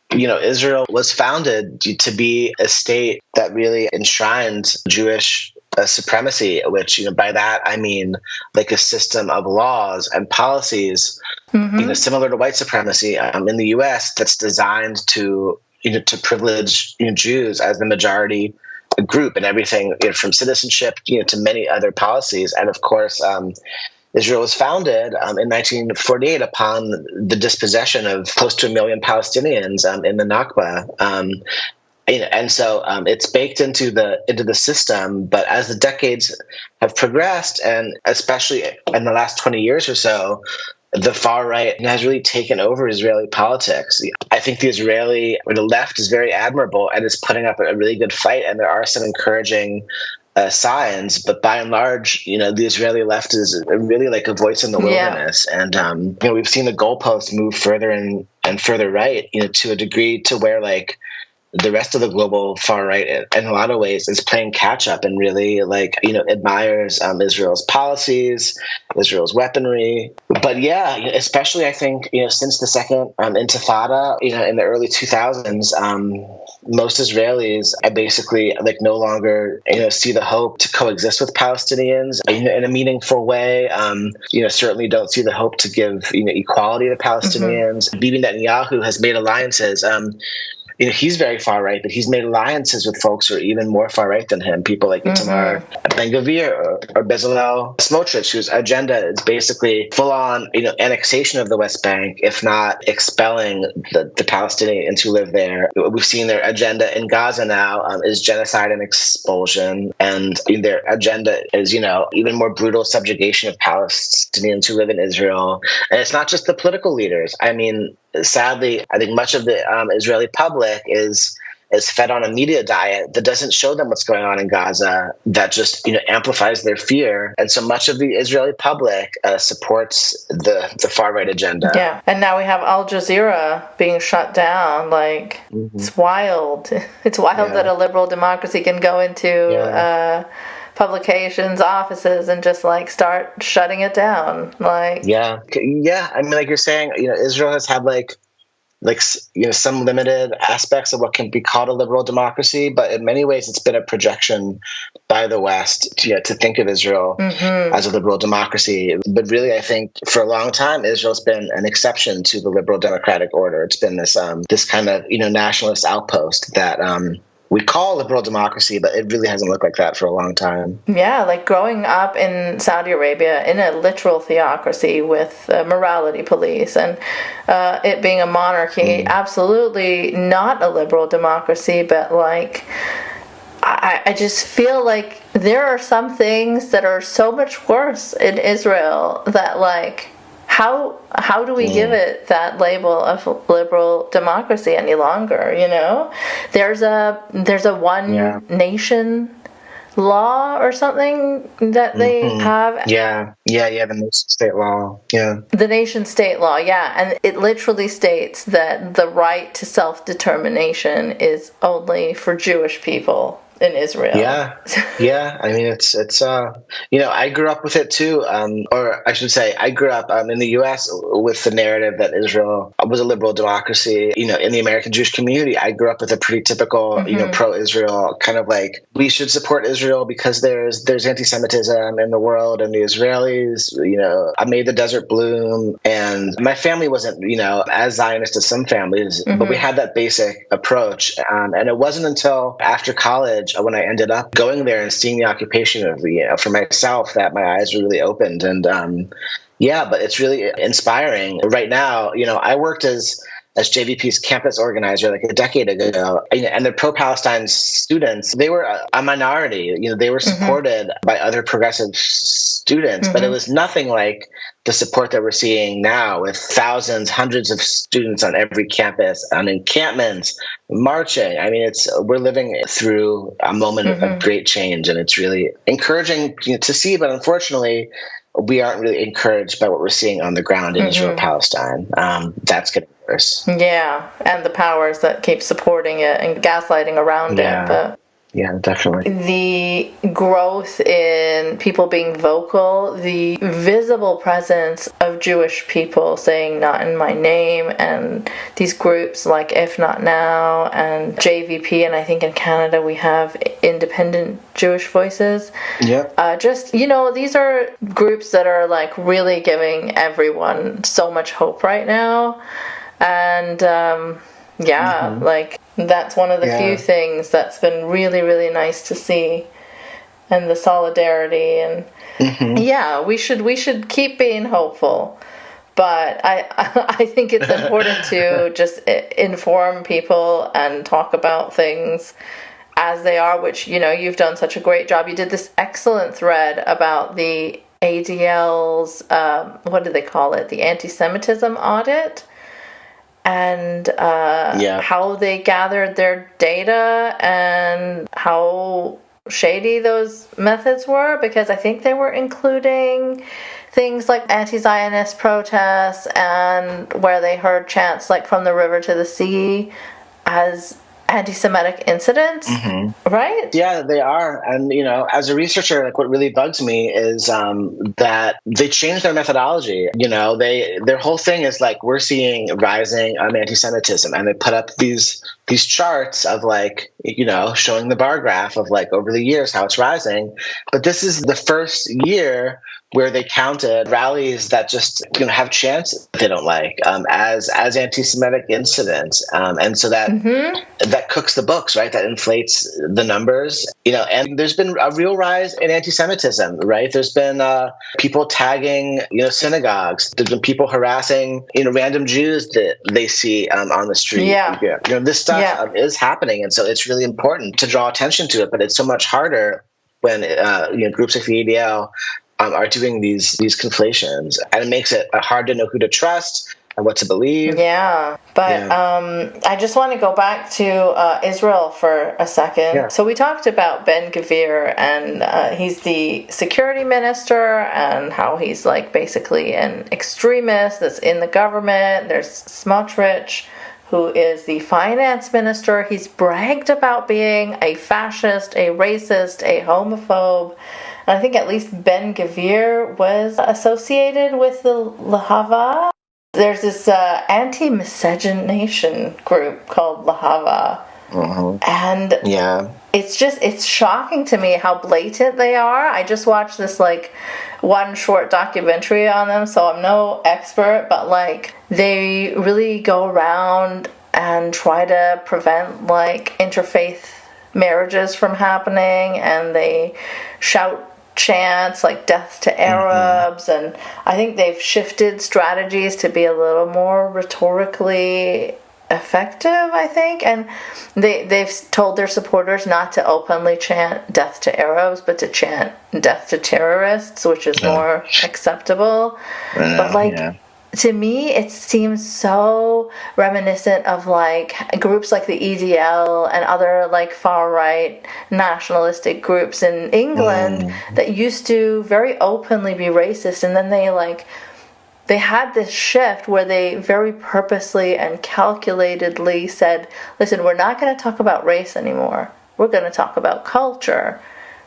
Israel was founded to be a state that really enshrined Jewish supremacy, which, by that I mean like a system of laws and policies, similar to white supremacy in the U.S. that's designed to privilege Jews as the majority group and everything, from citizenship, to many other policies. And of course, Israel was founded in 1948 upon the dispossession of close to 1 million Palestinians in the Nakba. And so it's baked into the system. But as the decades have progressed, and especially in the last 20 years or so, the far right has really taken over Israeli politics. I think the left is very admirable and is putting up a really good fight, and there are some encouraging signs. But by and large, the Israeli left is really like a voice in the wilderness. And we've seen the goalposts move further and further right, to a degree to where the rest of the global far right, in a lot of ways, is playing catch up and really admires Israel's policies, Israel's weaponry. But especially I think, since the second Intifada, in the early 2000s, most Israelis basically no longer, see the hope to coexist with Palestinians in a meaningful way. Certainly don't see the hope to give, equality to Palestinians. Bibi Netanyahu has made alliances. He's very far right, but he's made alliances with folks who are even more far right than him. People like Itamar Ben Gvir or Bezalel Smotrich, whose agenda is basically full-on, annexation of the West Bank, if not expelling the Palestinians who live there. We've seen their agenda in Gaza now is genocide and expulsion, and their agenda is, even more brutal subjugation of Palestinians who live in Israel. And it's not just the political leaders. I mean, sadly, I think much of the Israeli public is is fed on a media diet that doesn't show them what's going on in Gaza, that just amplifies their fear. And so much of the Israeli public supports the far right agenda. Yeah, and now we have Al Jazeera being shut down. Like, it's wild. It's wild that a liberal democracy can go into publications, offices, and just like start shutting it down. Like, yeah. I mean, like you're saying, Israel has had some limited aspects of what can be called a liberal democracy, but in many ways it's been a projection by the West to think of Israel as a liberal democracy. But really, I think for a long time, Israel's been an exception to the liberal democratic order. It's been this kind of nationalist outpost that we call liberal democracy, but it really hasn't looked like that for a long time. Yeah, like growing up in Saudi Arabia in a literal theocracy with morality police and it being a monarchy, absolutely not a liberal democracy, but like I just feel like there are some things that are so much worse in Israel that like how do we give it that label of liberal democracy any longer? There's a one nation law or something that they have. The nation state law. The nation state law, and it literally states that the right to self-determination is only for Jewish people in Israel. I mean, it's I grew up with it too, or I should say, I grew up in the U.S. with the narrative that Israel was a liberal democracy. In the American Jewish community, I grew up with a pretty typical, pro-Israel kind of like, we should support Israel because there's anti-Semitism in the world, and the Israelis, I made the desert bloom, and my family wasn't, as Zionist as some families, but we had that basic approach, and it wasn't until after college, when I ended up going there and seeing the occupation of for myself, that my eyes were really opened. And but it's really inspiring. Right now, I worked as JVP's campus organizer like a decade ago, and the pro-Palestine students, they were a minority. They were supported by other progressive students, but it was nothing like the support that we're seeing now with thousands, hundreds of students on every campus, on encampments, marching. I mean, we're living through a moment of great change, and it's really encouraging to see, but unfortunately, we aren't really encouraged by what we're seeing on the ground in Israel-Palestine. That's getting worse. Yeah, and the powers that keep supporting it and gaslighting around it. But yeah, definitely. The growth in people being vocal, the visible presence of Jewish people saying "not in my name," and these groups like If Not Now and JVP, and I think in Canada we have Independent Jewish Voices. Yeah. These are groups that are like really giving everyone so much hope right now. And like that's one of the few things that's been really, really nice to see, and the solidarity, and we should keep being hopeful. But I think it's important to just inform people and talk about things as they are, which you've done such a great job. You did this excellent thread about the ADL's what do they call it? The anti-Semitism audit. And how they gathered their data and how shady those methods were, because I think they were including things like anti-Zionist protests and where they heard chants like "from the river to the sea" as anti-Semitic incidents, right? Yeah, they are. And, as a researcher, like what really bugs me is that they changed their methodology. Their whole thing is like, we're seeing rising anti-Semitism, and they put up these charts of like, showing the bar graph of like over the years how it's rising. But this is the first year where they counted rallies that just have chants they don't like as anti-Semitic incidents, and so that cooks the books, right? That inflates the numbers, And there's been a real rise in anti-Semitism, right? There's been people tagging, synagogues. There's been people harassing, random Jews that they see on the street. This stuff is happening, and so it's really important to draw attention to it. But it's so much harder when groups like the ADL are doing these conflations, and it makes it hard to know who to trust. what to believe. Yeah, but I just want to go back to Israel for a second. Yeah. So we talked about Ben Gvir, and he's the security minister, and how he's like basically an extremist that's in the government. There's Smotrich, who is the finance minister. He's bragged about being a fascist, a racist, a homophobe. And I think at least Ben Gvir was associated with the Lehava. There's this anti-miscegenation group called Lehava. And it's shocking to me how blatant they are. I just watched this one short documentary on them, so I'm no expert, but they really go around and try to prevent interfaith marriages from happening, and they shout chants like death to Arabs, and I think they've shifted strategies to be a little more rhetorically effective, I think, and they've told their supporters not to openly chant death to Arabs, but to chant death to terrorists, which is more acceptable. But to me, it seems so reminiscent of groups like the EDL and other far-right nationalistic groups in England that used to very openly be racist, and then they had this shift where they very purposely and calculatedly said, listen, we're not going to talk about race anymore. We're going to talk about culture,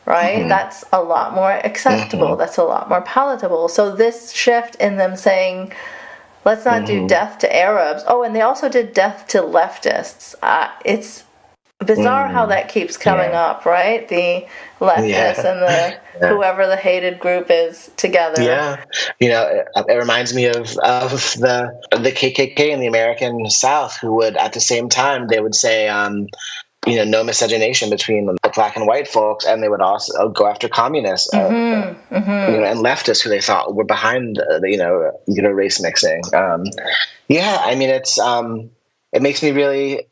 right? That's a lot more acceptable. That's a lot more palatable. So this shift in them saying, let's not do death to Arabs. Oh, and they also did death to leftists. It's bizarre how that keeps coming up, right? The leftists and the whoever the hated group is together. Yeah, it reminds me of the KKK in the American South, who would at the same time they would say no miscegenation between the black and white folks, and they would also go after communists and leftists who they thought were behind race mixing. It makes me really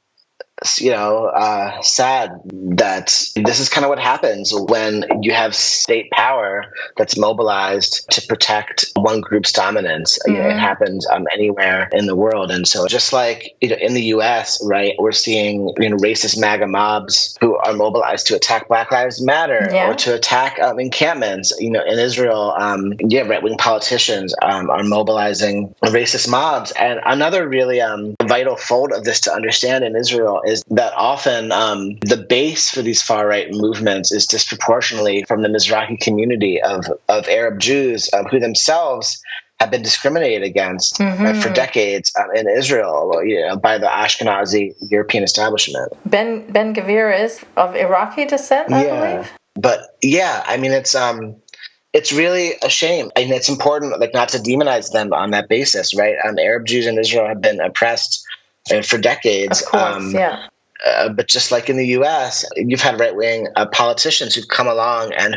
sad that this is kind of what happens when you have state power that's mobilized to protect one group's dominance. It happens anywhere in the world. And so just in the US, right, we're seeing racist MAGA mobs who are mobilized to attack Black Lives Matter or to attack encampments. In Israel, right-wing politicians are mobilizing racist mobs. And another really vital fold of this to understand in Israel is that often the base for these far-right movements is disproportionately from the Mizrahi community of Arab Jews who themselves have been discriminated against for decades in Israel by the Ashkenazi European establishment. Ben Gvir is of Iraqi descent, I believe. But it's really a shame. And it's important not to demonize them on that basis, right? Arab Jews in Israel have been oppressed for decades. Of course, but just like in the U.S., you've had right-wing politicians who've come along and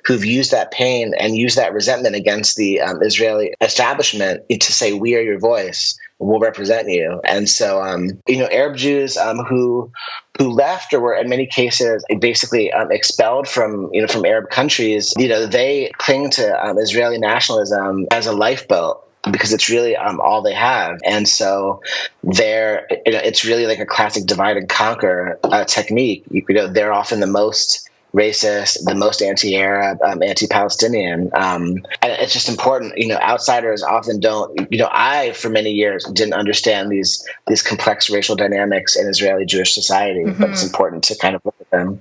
who've used that pain and used that resentment against the Israeli establishment to say, "We are your voice. We'll represent you." And so, Arab Jews who left or were in many cases basically expelled from Arab countries, they cling to Israeli nationalism as a lifeboat, because it's really all they have. And so it's really like a classic divide and conquer technique. They're often the most racist, the most anti-Arab, anti-Palestinian. And it's just important, outsiders often don't, I, for many years, didn't understand these complex racial dynamics in Israeli Jewish society, but it's important to kind of look at them.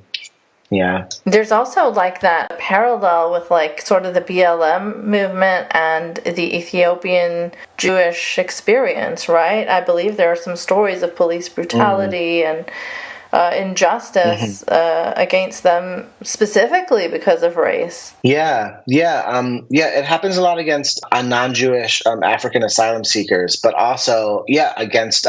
Yeah. There's also that parallel with sort of the BLM movement and the Ethiopian Jewish experience, right? I believe there are some stories of police brutality and injustice against them specifically because of race. It happens a lot against non-Jewish African asylum seekers, but also against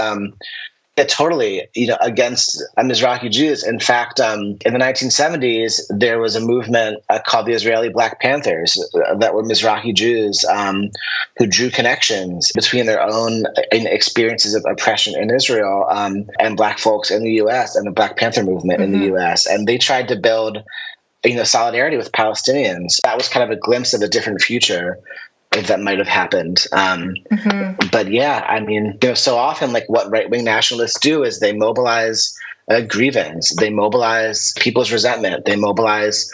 against Mizrahi Jews. In fact, in the 1970s, there was a movement called the Israeli Black Panthers that were Mizrahi Jews who drew connections between their own experiences of oppression in Israel and Black folks in the U.S. and the Black Panther movement in the U.S. And they tried to build solidarity with Palestinians. That was kind of a glimpse of a different future that might have happened. But yeah, I mean, so often, like, what right-wing nationalists do is they mobilize grievance, they mobilize people's resentment, they mobilize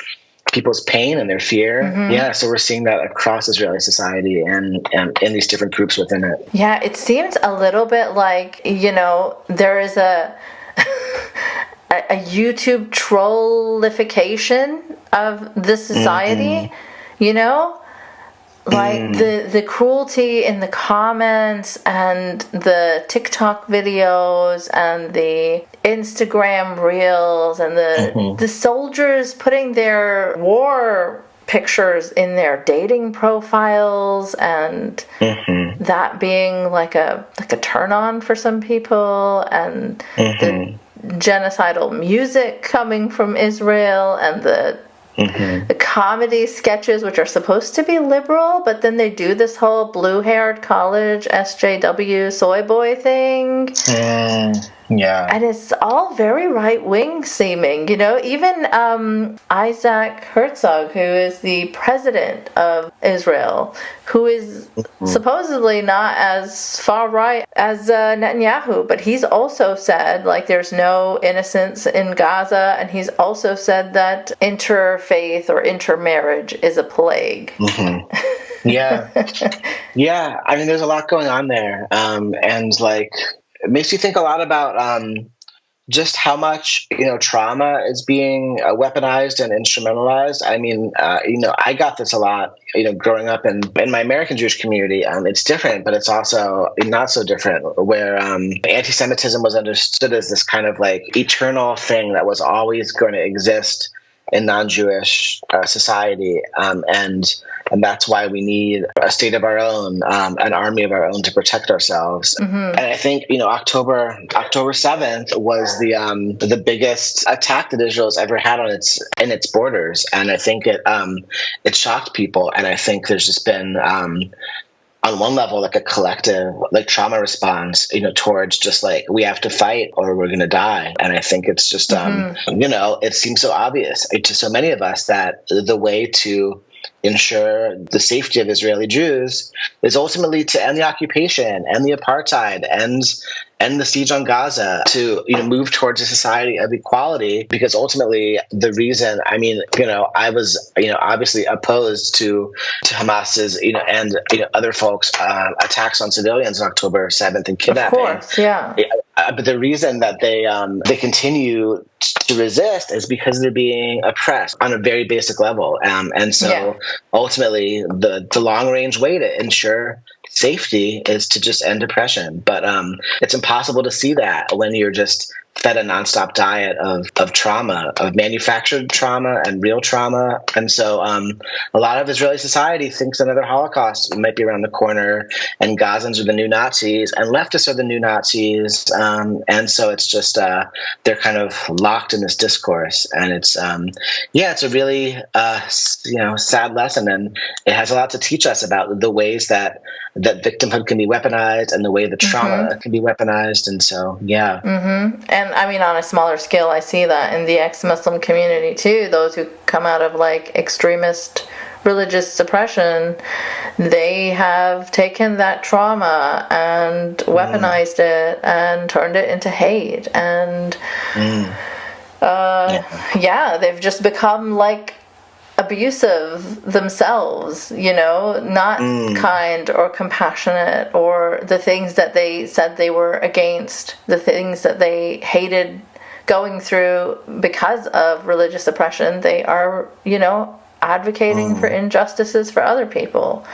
people's pain and their fear. Yeah, so we're seeing that across Israeli society and in these different groups within it. Yeah, it seems a little bit like, there is a YouTube trollification of the society, like the cruelty in the comments and the TikTok videos and the Instagram reels and the soldiers putting their war pictures in their dating profiles, and that being like a turn on for some people, and the genocidal music coming from Israel, and the comedy sketches, which are supposed to be liberal, but then they do this whole blue-haired college SJW soy boy thing. Yeah. And it's all very right-wing seeming, Even Isaac Herzog, who is the president of Israel, who is supposedly not as far-right as Netanyahu, but he's also said, like, there's no innocence in Gaza, and he's also said that interfaith or intermarriage is a plague. Yeah. Yeah, I mean, there's a lot going on there. And, like, it makes you think a lot about just how much, trauma is being weaponized and instrumentalized. I mean, I got this a lot, growing up in my American Jewish community. It's different, but it's also not so different, where anti-Semitism was understood as this kind of like eternal thing that was always going to exist in non-Jewish society, and that's why we need a state of our own, an army of our own to protect ourselves. And I think October 7th was the biggest attack that Israel has ever had in its borders, and I think it shocked people. And I think there's just been on one level, like a collective, like trauma response, towards just like, we have to fight or we're going to die. And I think it's just, it seems so obvious to so many of us that the way to ensure the safety of Israeli Jews is ultimately to end the occupation, end the apartheid, end the siege on Gaza, to move towards a society of equality. Because ultimately, the reason, I was obviously opposed to Hamas's and other folks' attacks on civilians on October 7th and kidnapping. Of course, yeah. But the reason that they continue to resist is because they're being oppressed on a very basic level, and so ultimately the long range way to ensure safety is to just end oppression. But it's impossible to see that when you're just fed a nonstop diet of trauma, of manufactured trauma and real trauma. And so a lot of Israeli society thinks another Holocaust might be around the corner, and Gazans are the new Nazis, and leftists are the new Nazis. And so it's just they're kind of locked in this discourse, and it's it's a really sad lesson, and it has a lot to teach us about the ways that victimhood can be weaponized and the way the trauma can be weaponized. And so And I mean, on a smaller scale, I see that in the ex-Muslim community too. Those who come out of like extremist religious suppression, they have taken that trauma and weaponized it and turned it into hate. And they've just become like abusive themselves, not kind or compassionate, or the things that they said they were against, the things that they hated going through because of religious oppression. They are, advocating for injustices for other people.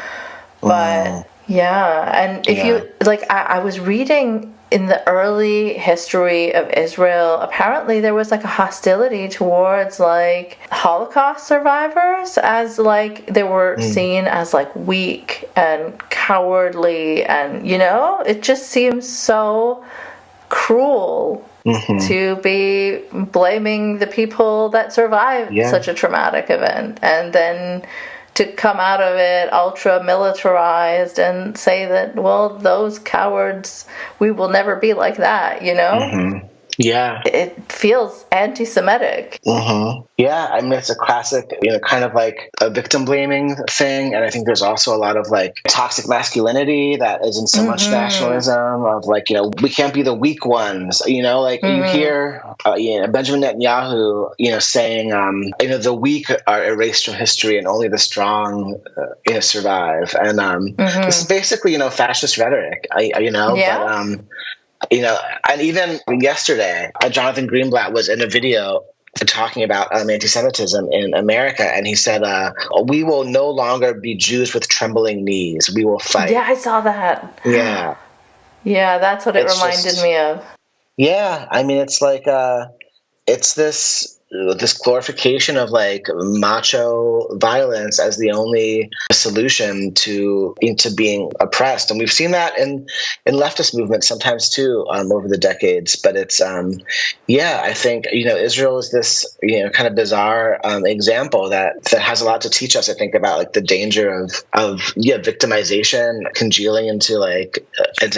But and if you like, I was reading in the early history of Israel, apparently there was like a hostility towards like Holocaust survivors, as like they were seen as like weak and cowardly, and it just seems so cruel to be blaming the people that survived such a traumatic event, and then to come out of it ultra militarized and say that, well, those cowards, we will never be like that, Yeah. It feels anti-Semitic. Mm-hmm. Yeah, I mean, it's a classic, kind of like a victim blaming thing. And I think there's also a lot of like toxic masculinity that isn't so much nationalism of like, we can't be the weak ones, like you hear Benjamin Netanyahu, saying, the weak are erased from history and only the strong, survive. And this is basically, fascist rhetoric, Yeah. but, and even yesterday, Jonathan Greenblatt was in a video talking about anti-Semitism in America, and he said, "We will no longer be Jews with trembling knees. We will fight." Yeah, I saw that. Yeah, Yeah, that's what it reminded me of. Yeah, I mean, it's like it's this glorification of like macho violence as the only solution to being oppressed, and we've seen that in leftist movements sometimes too over the decades. But it's I think Israel is this kind of bizarre example that has a lot to teach us. I think about like the danger of victimization congealing into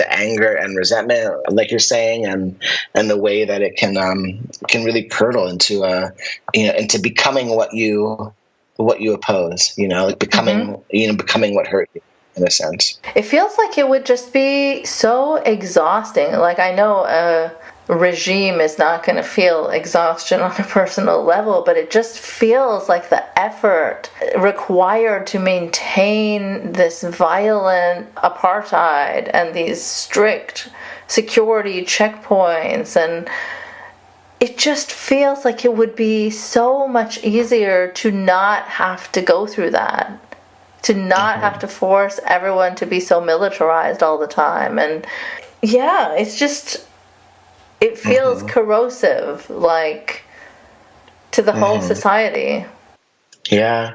anger and resentment, like you're saying, and the way that it can really curdle into into becoming what you oppose, becoming becoming what hurt you, in a sense. It feels like it would just be so exhausting. Like, I know a regime is not going to feel exhaustion on a personal level, but it just feels like the effort required to maintain this violent apartheid and these strict security checkpoints, and it just feels like it would be so much easier to not have to go through that, to not have to force everyone to be so militarized all the time. And yeah, it's just, it feels corrosive, like, to the whole society. Yeah,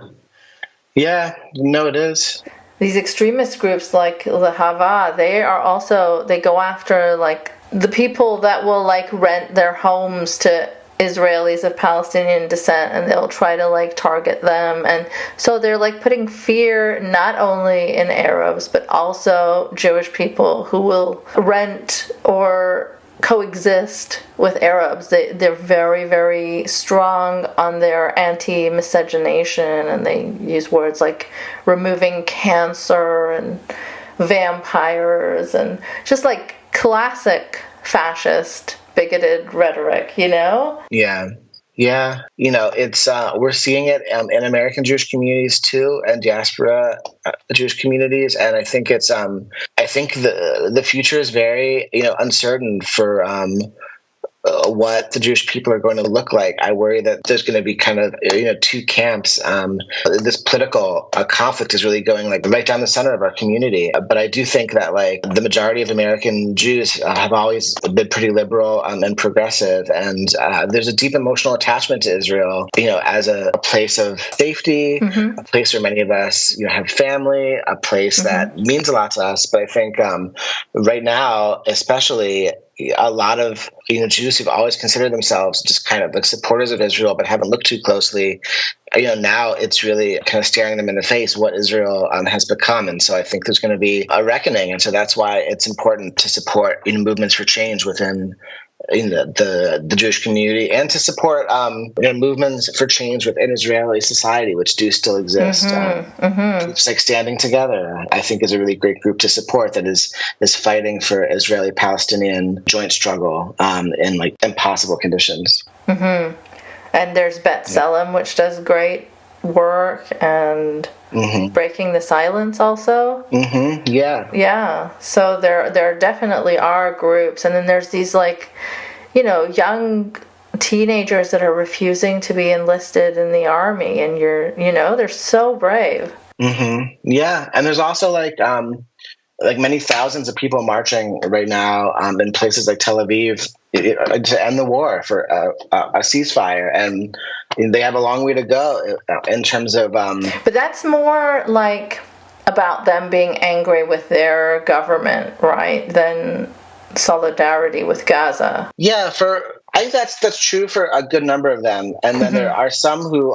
no, it is. These extremist groups like Lehava, they go after like the people that will like rent their homes to Israelis of Palestinian descent, and they'll try to like target them. And so they're like putting fear not only in Arabs but also Jewish people who will rent or coexist with Arabs. They're very, very strong on their anti-miscegenation, and they use words like removing cancer and vampires and just like classic fascist bigoted rhetoric, Yeah, it's we're seeing it in American Jewish communities too, and diaspora Jewish communities, and I think it's I think the future is very uncertain for what the Jewish people are going to look like. I worry that there's going to be kind of two camps. This political conflict is really going like right down the center of our community. But I do think that like the majority of American Jews have always been pretty liberal and progressive, and there's a deep emotional attachment to Israel, as a place of safety, a place where many of us have family, a place that means a lot to us. But I think right now, especially, a lot of Jews who've always considered themselves just kind of like supporters of Israel but haven't looked too closely, now it's really kind of staring them in the face what Israel has become. And so I think there's going to be a reckoning, and so that's why it's important to support movements for change within the Jewish community, and to support movements for change within Israeli society, which do still exist. It's like Standing Together, I think, is a really great group to support that is fighting for Israeli-Palestinian joint struggle in like impossible conditions. And there's Bet Selem, which does great work, and Breaking the Silence also. Yeah. So there definitely are groups, and then there's these like, young teenagers that are refusing to be enlisted in the army, and they're so brave. Yeah, and there's also like many thousands of people marching right now in places like Tel Aviv to end the war, for a ceasefire, and they have a long way to go in terms of. But that's more like about them being angry with their government, right? Than solidarity with Gaza. Yeah, for I think that's true for a good number of them, and then there are some who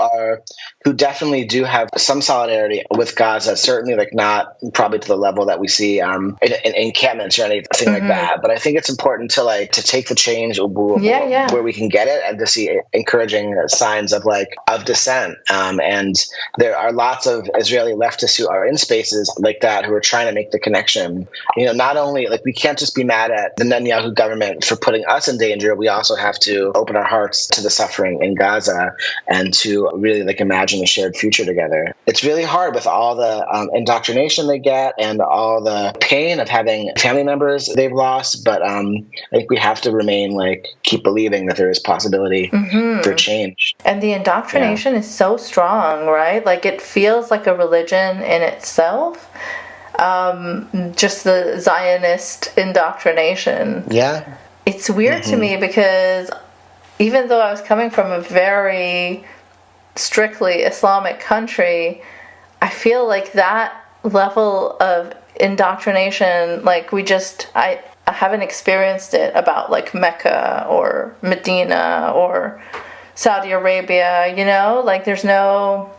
definitely do have some solidarity with Gaza. Certainly, like not probably to the level that we see in encampments or anything like that. But I think it's important to take the change where we can get it, and to see encouraging signs of dissent. And there are lots of Israeli leftists who are in spaces like that who are trying to make the connection. Not only we can't just be mad at the Netanyahu government for putting us in danger. We also have to open our hearts to the suffering in Gaza and to really imagine a shared future together. It's really hard with all the indoctrination they get and all the pain of having family members they've lost. But I think we have to remain keep believing that there is possibility for change. And the indoctrination is so strong, right? It feels like a religion in itself. Just the Zionist indoctrination. Yeah. It's weird to me because even though I was coming from a very strictly Islamic country, I feel like that level of indoctrination, I haven't experienced it about Mecca or Medina or Saudi Arabia, there's no,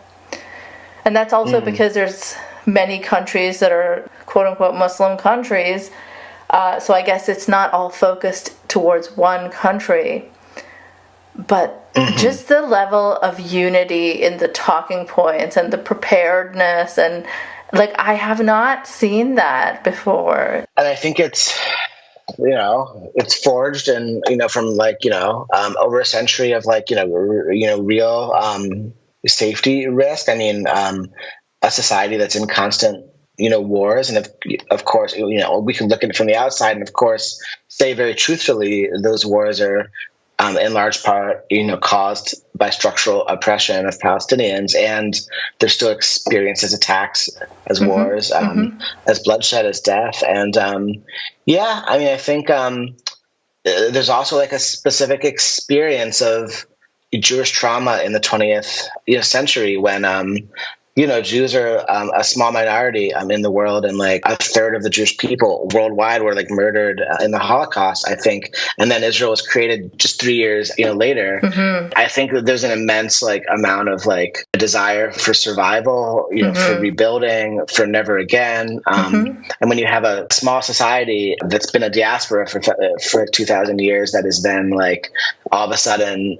and that's also because there's many countries that are quote unquote Muslim countries. So I guess it's not all focused towards one country, but just the level of unity in the talking points and the preparedness, and I have not seen that before. And I think it's forged and from over a century of real safety risk. I mean, a society that's in constant wars, and of course we can look at it from the outside and of course say very truthfully those wars are in large part caused by structural oppression of Palestinians, and they're still experienced as attacks, as wars, as bloodshed, as death. And I think there's also a specific experience of Jewish trauma in the 20th century when Jews are a small minority in the world, and a third of the Jewish people worldwide were murdered in the Holocaust, I think. And then Israel was created just 3 years later. I think that there's an immense amount of a desire for survival, for rebuilding, for never again. And when you have a small society that's been a diaspora for 2,000 years, that is then all of a sudden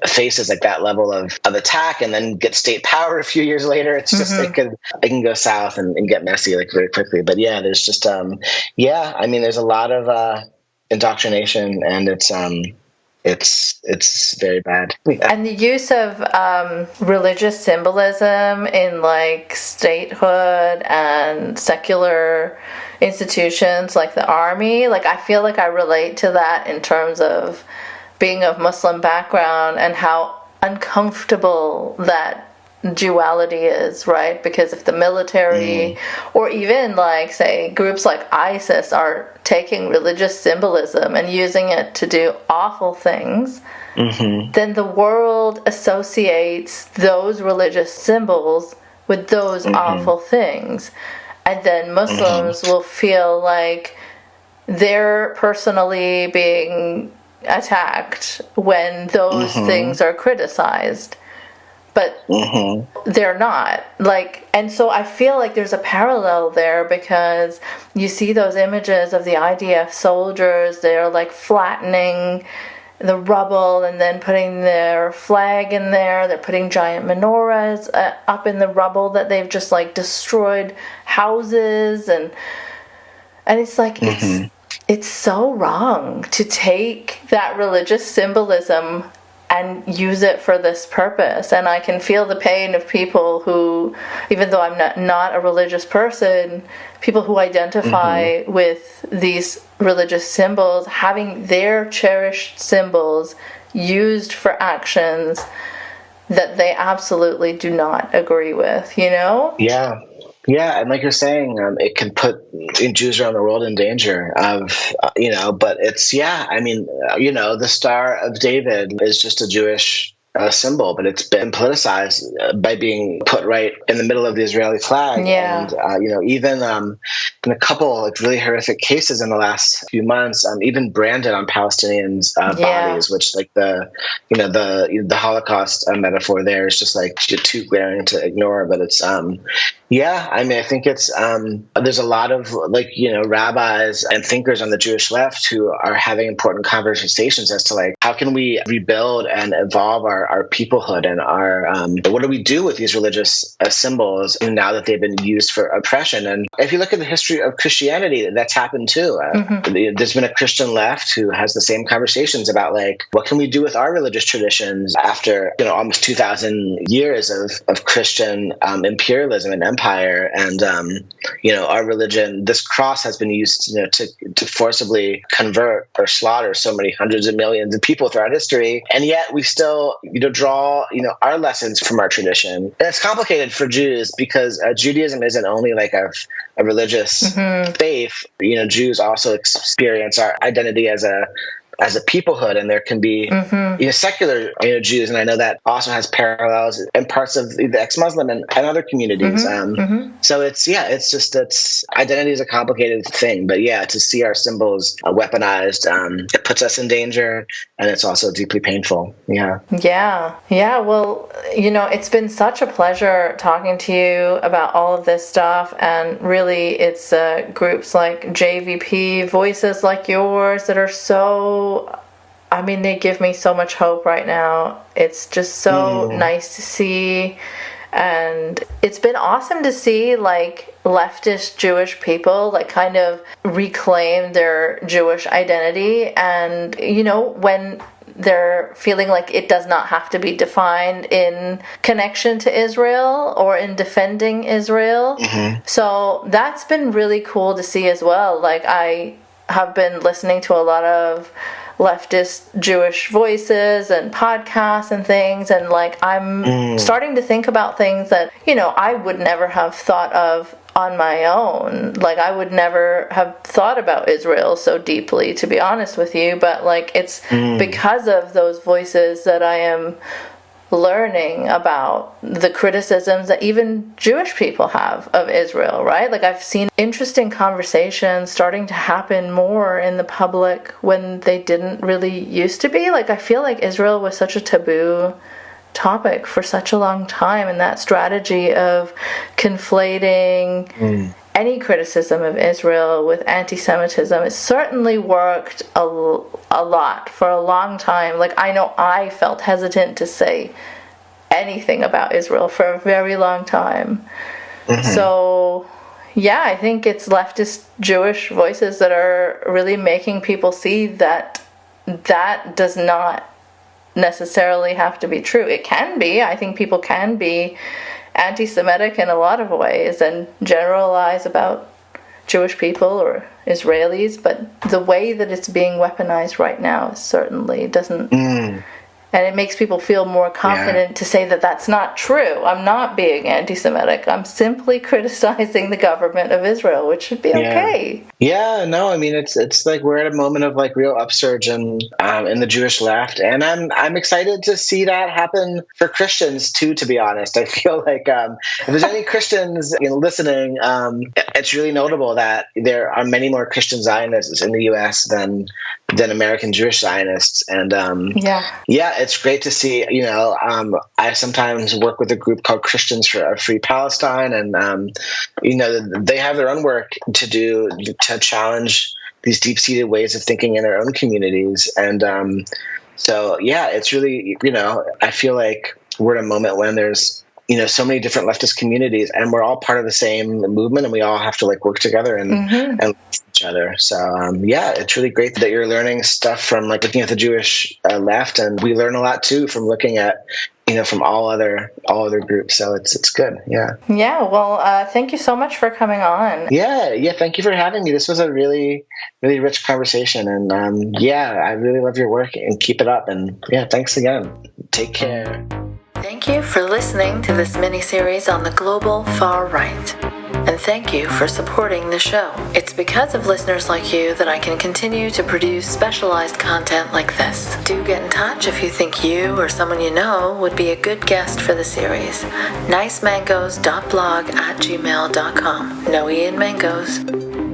faces that level of attack, and then gets state power a few years later. It's just it can go south and get messy very quickly. But there's just there's a lot of indoctrination, and it's very bad. And the use of religious symbolism in statehood and secular institutions like the army, I feel I relate to that in terms of being of Muslim background and how uncomfortable that duality is, right? Because if the military or even say groups like ISIS are taking religious symbolism and using it to do awful things, then the world associates those religious symbols with those awful things, and then Muslims will feel they're personally being attacked when those things are criticized. But they're not. And so I feel there's a parallel there, because you see those images of the IDF soldiers, they're flattening the rubble and then putting their flag in there. They're putting giant menorahs up in the rubble that they've just destroyed houses, and it's it's so wrong to take that religious symbolism and use it for this purpose. And I can feel the pain of people who, even though I'm not a religious person, people who identify with these religious symbols, having their cherished symbols used for actions that they absolutely do not agree with, Yeah, and like you're saying, it can put Jews around the world in danger of, but it's, the Star of David is just a Jewish symbol, but it's been politicized by being put right in the middle of the Israeli flag. Yeah. And, even in a couple like really horrific cases in the last few months, even branded on Palestinians' bodies, which like the Holocaust metaphor there is just like too glaring to ignore. But it's I think it's there's a lot of rabbis and thinkers on the Jewish left who are having important conversations as to like how can we rebuild and evolve our peoplehood and our what do we do with these religious symbols now that they've been used for oppression. And if you look at the history of Christianity, that's happened too. There's been a Christian left who has the same conversations about like what can we do with our religious traditions after almost 2,000 years of Christian imperialism and empire. And our religion, this cross has been used to forcibly convert or slaughter so many hundreds of millions of people throughout history, and yet we still draw our lessons from our tradition. And it's complicated for Jews because Judaism isn't only like a religious faith. Jews also experience our identity as a peoplehood, and there can be secular Jews, and I know that also has parallels in parts of the ex-Muslim and other communities. So it's identity is a complicated thing, but to see our symbols weaponized, it puts us in danger, and it's also deeply painful. Yeah. Well, it's been such a pleasure talking to you about all of this stuff, and really it's groups like JVP, voices like yours that are they give me so much hope right now. It's just so nice to see. And it's been awesome to see like leftist Jewish people like kind of reclaim their Jewish identity. And, when they're feeling like it does not have to be defined in connection to Israel or in defending Israel. So that's been really cool to see as well. Like I have been listening to a lot of leftist Jewish voices and podcasts and things, and like I'm starting to think about things that I would never have thought of on my own. Like I would never have thought about Israel so deeply, to be honest with you, but like it's because of those voices that I am learning about the criticisms that even Jewish people have of Israel, right? Like I've seen interesting conversations starting to happen more in the public when they didn't really used to be. Like I feel like Israel was such a taboo topic for such a long time, and that strategy of conflating any criticism of Israel with anti-Semitism, it certainly worked a lot for a long time. Like I know I felt hesitant to say anything about Israel for a very long time. So I think it's leftist Jewish voices that are really making people see that that does not necessarily have to be true. It can be. I think people can be anti-Semitic in a lot of ways and generalize about Jewish people or Israelis, but the way that it's being weaponized right now certainly doesn't And it makes people feel more confident to say that that's not true. I'm not being anti-Semitic. I'm simply criticizing the government of Israel, which should be okay. Yeah, no, I mean, it's like we're at a moment of like real upsurge in the Jewish left. And I'm excited to see that happen for Christians too, to be honest. I feel like if there's any Christians listening, it's really notable that there are many more Christian Zionists in the U.S. than American Jewish Zionists. And it's great to see, I sometimes work with a group called Christians for a Free Palestine, and, they have their own work to do to challenge these deep-seated ways of thinking in their own communities. And it's really, I feel like we're at a moment when there's, so many different leftist communities, and we're all part of the same movement, and we all have to like work together and each other. So it's really great that you're learning stuff from like looking at the Jewish left, and we learn a lot too from looking at from all other groups. So it's good. Well, thank you so much for coming on. Thank you for having me. This was a really, really rich conversation, and I really love your work, and keep it up. And thanks again. Take care. Thank you for listening to this mini-series on the global far right. and thank you for supporting the show. It's because of listeners like you that I can continue to produce specialized content like this. Do get in touch if you think you or someone you know would be a good guest for the series. nicemangoes.blog@gmail.com. No E in mangoes.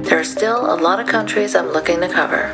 There are still a lot of countries I'm looking to cover.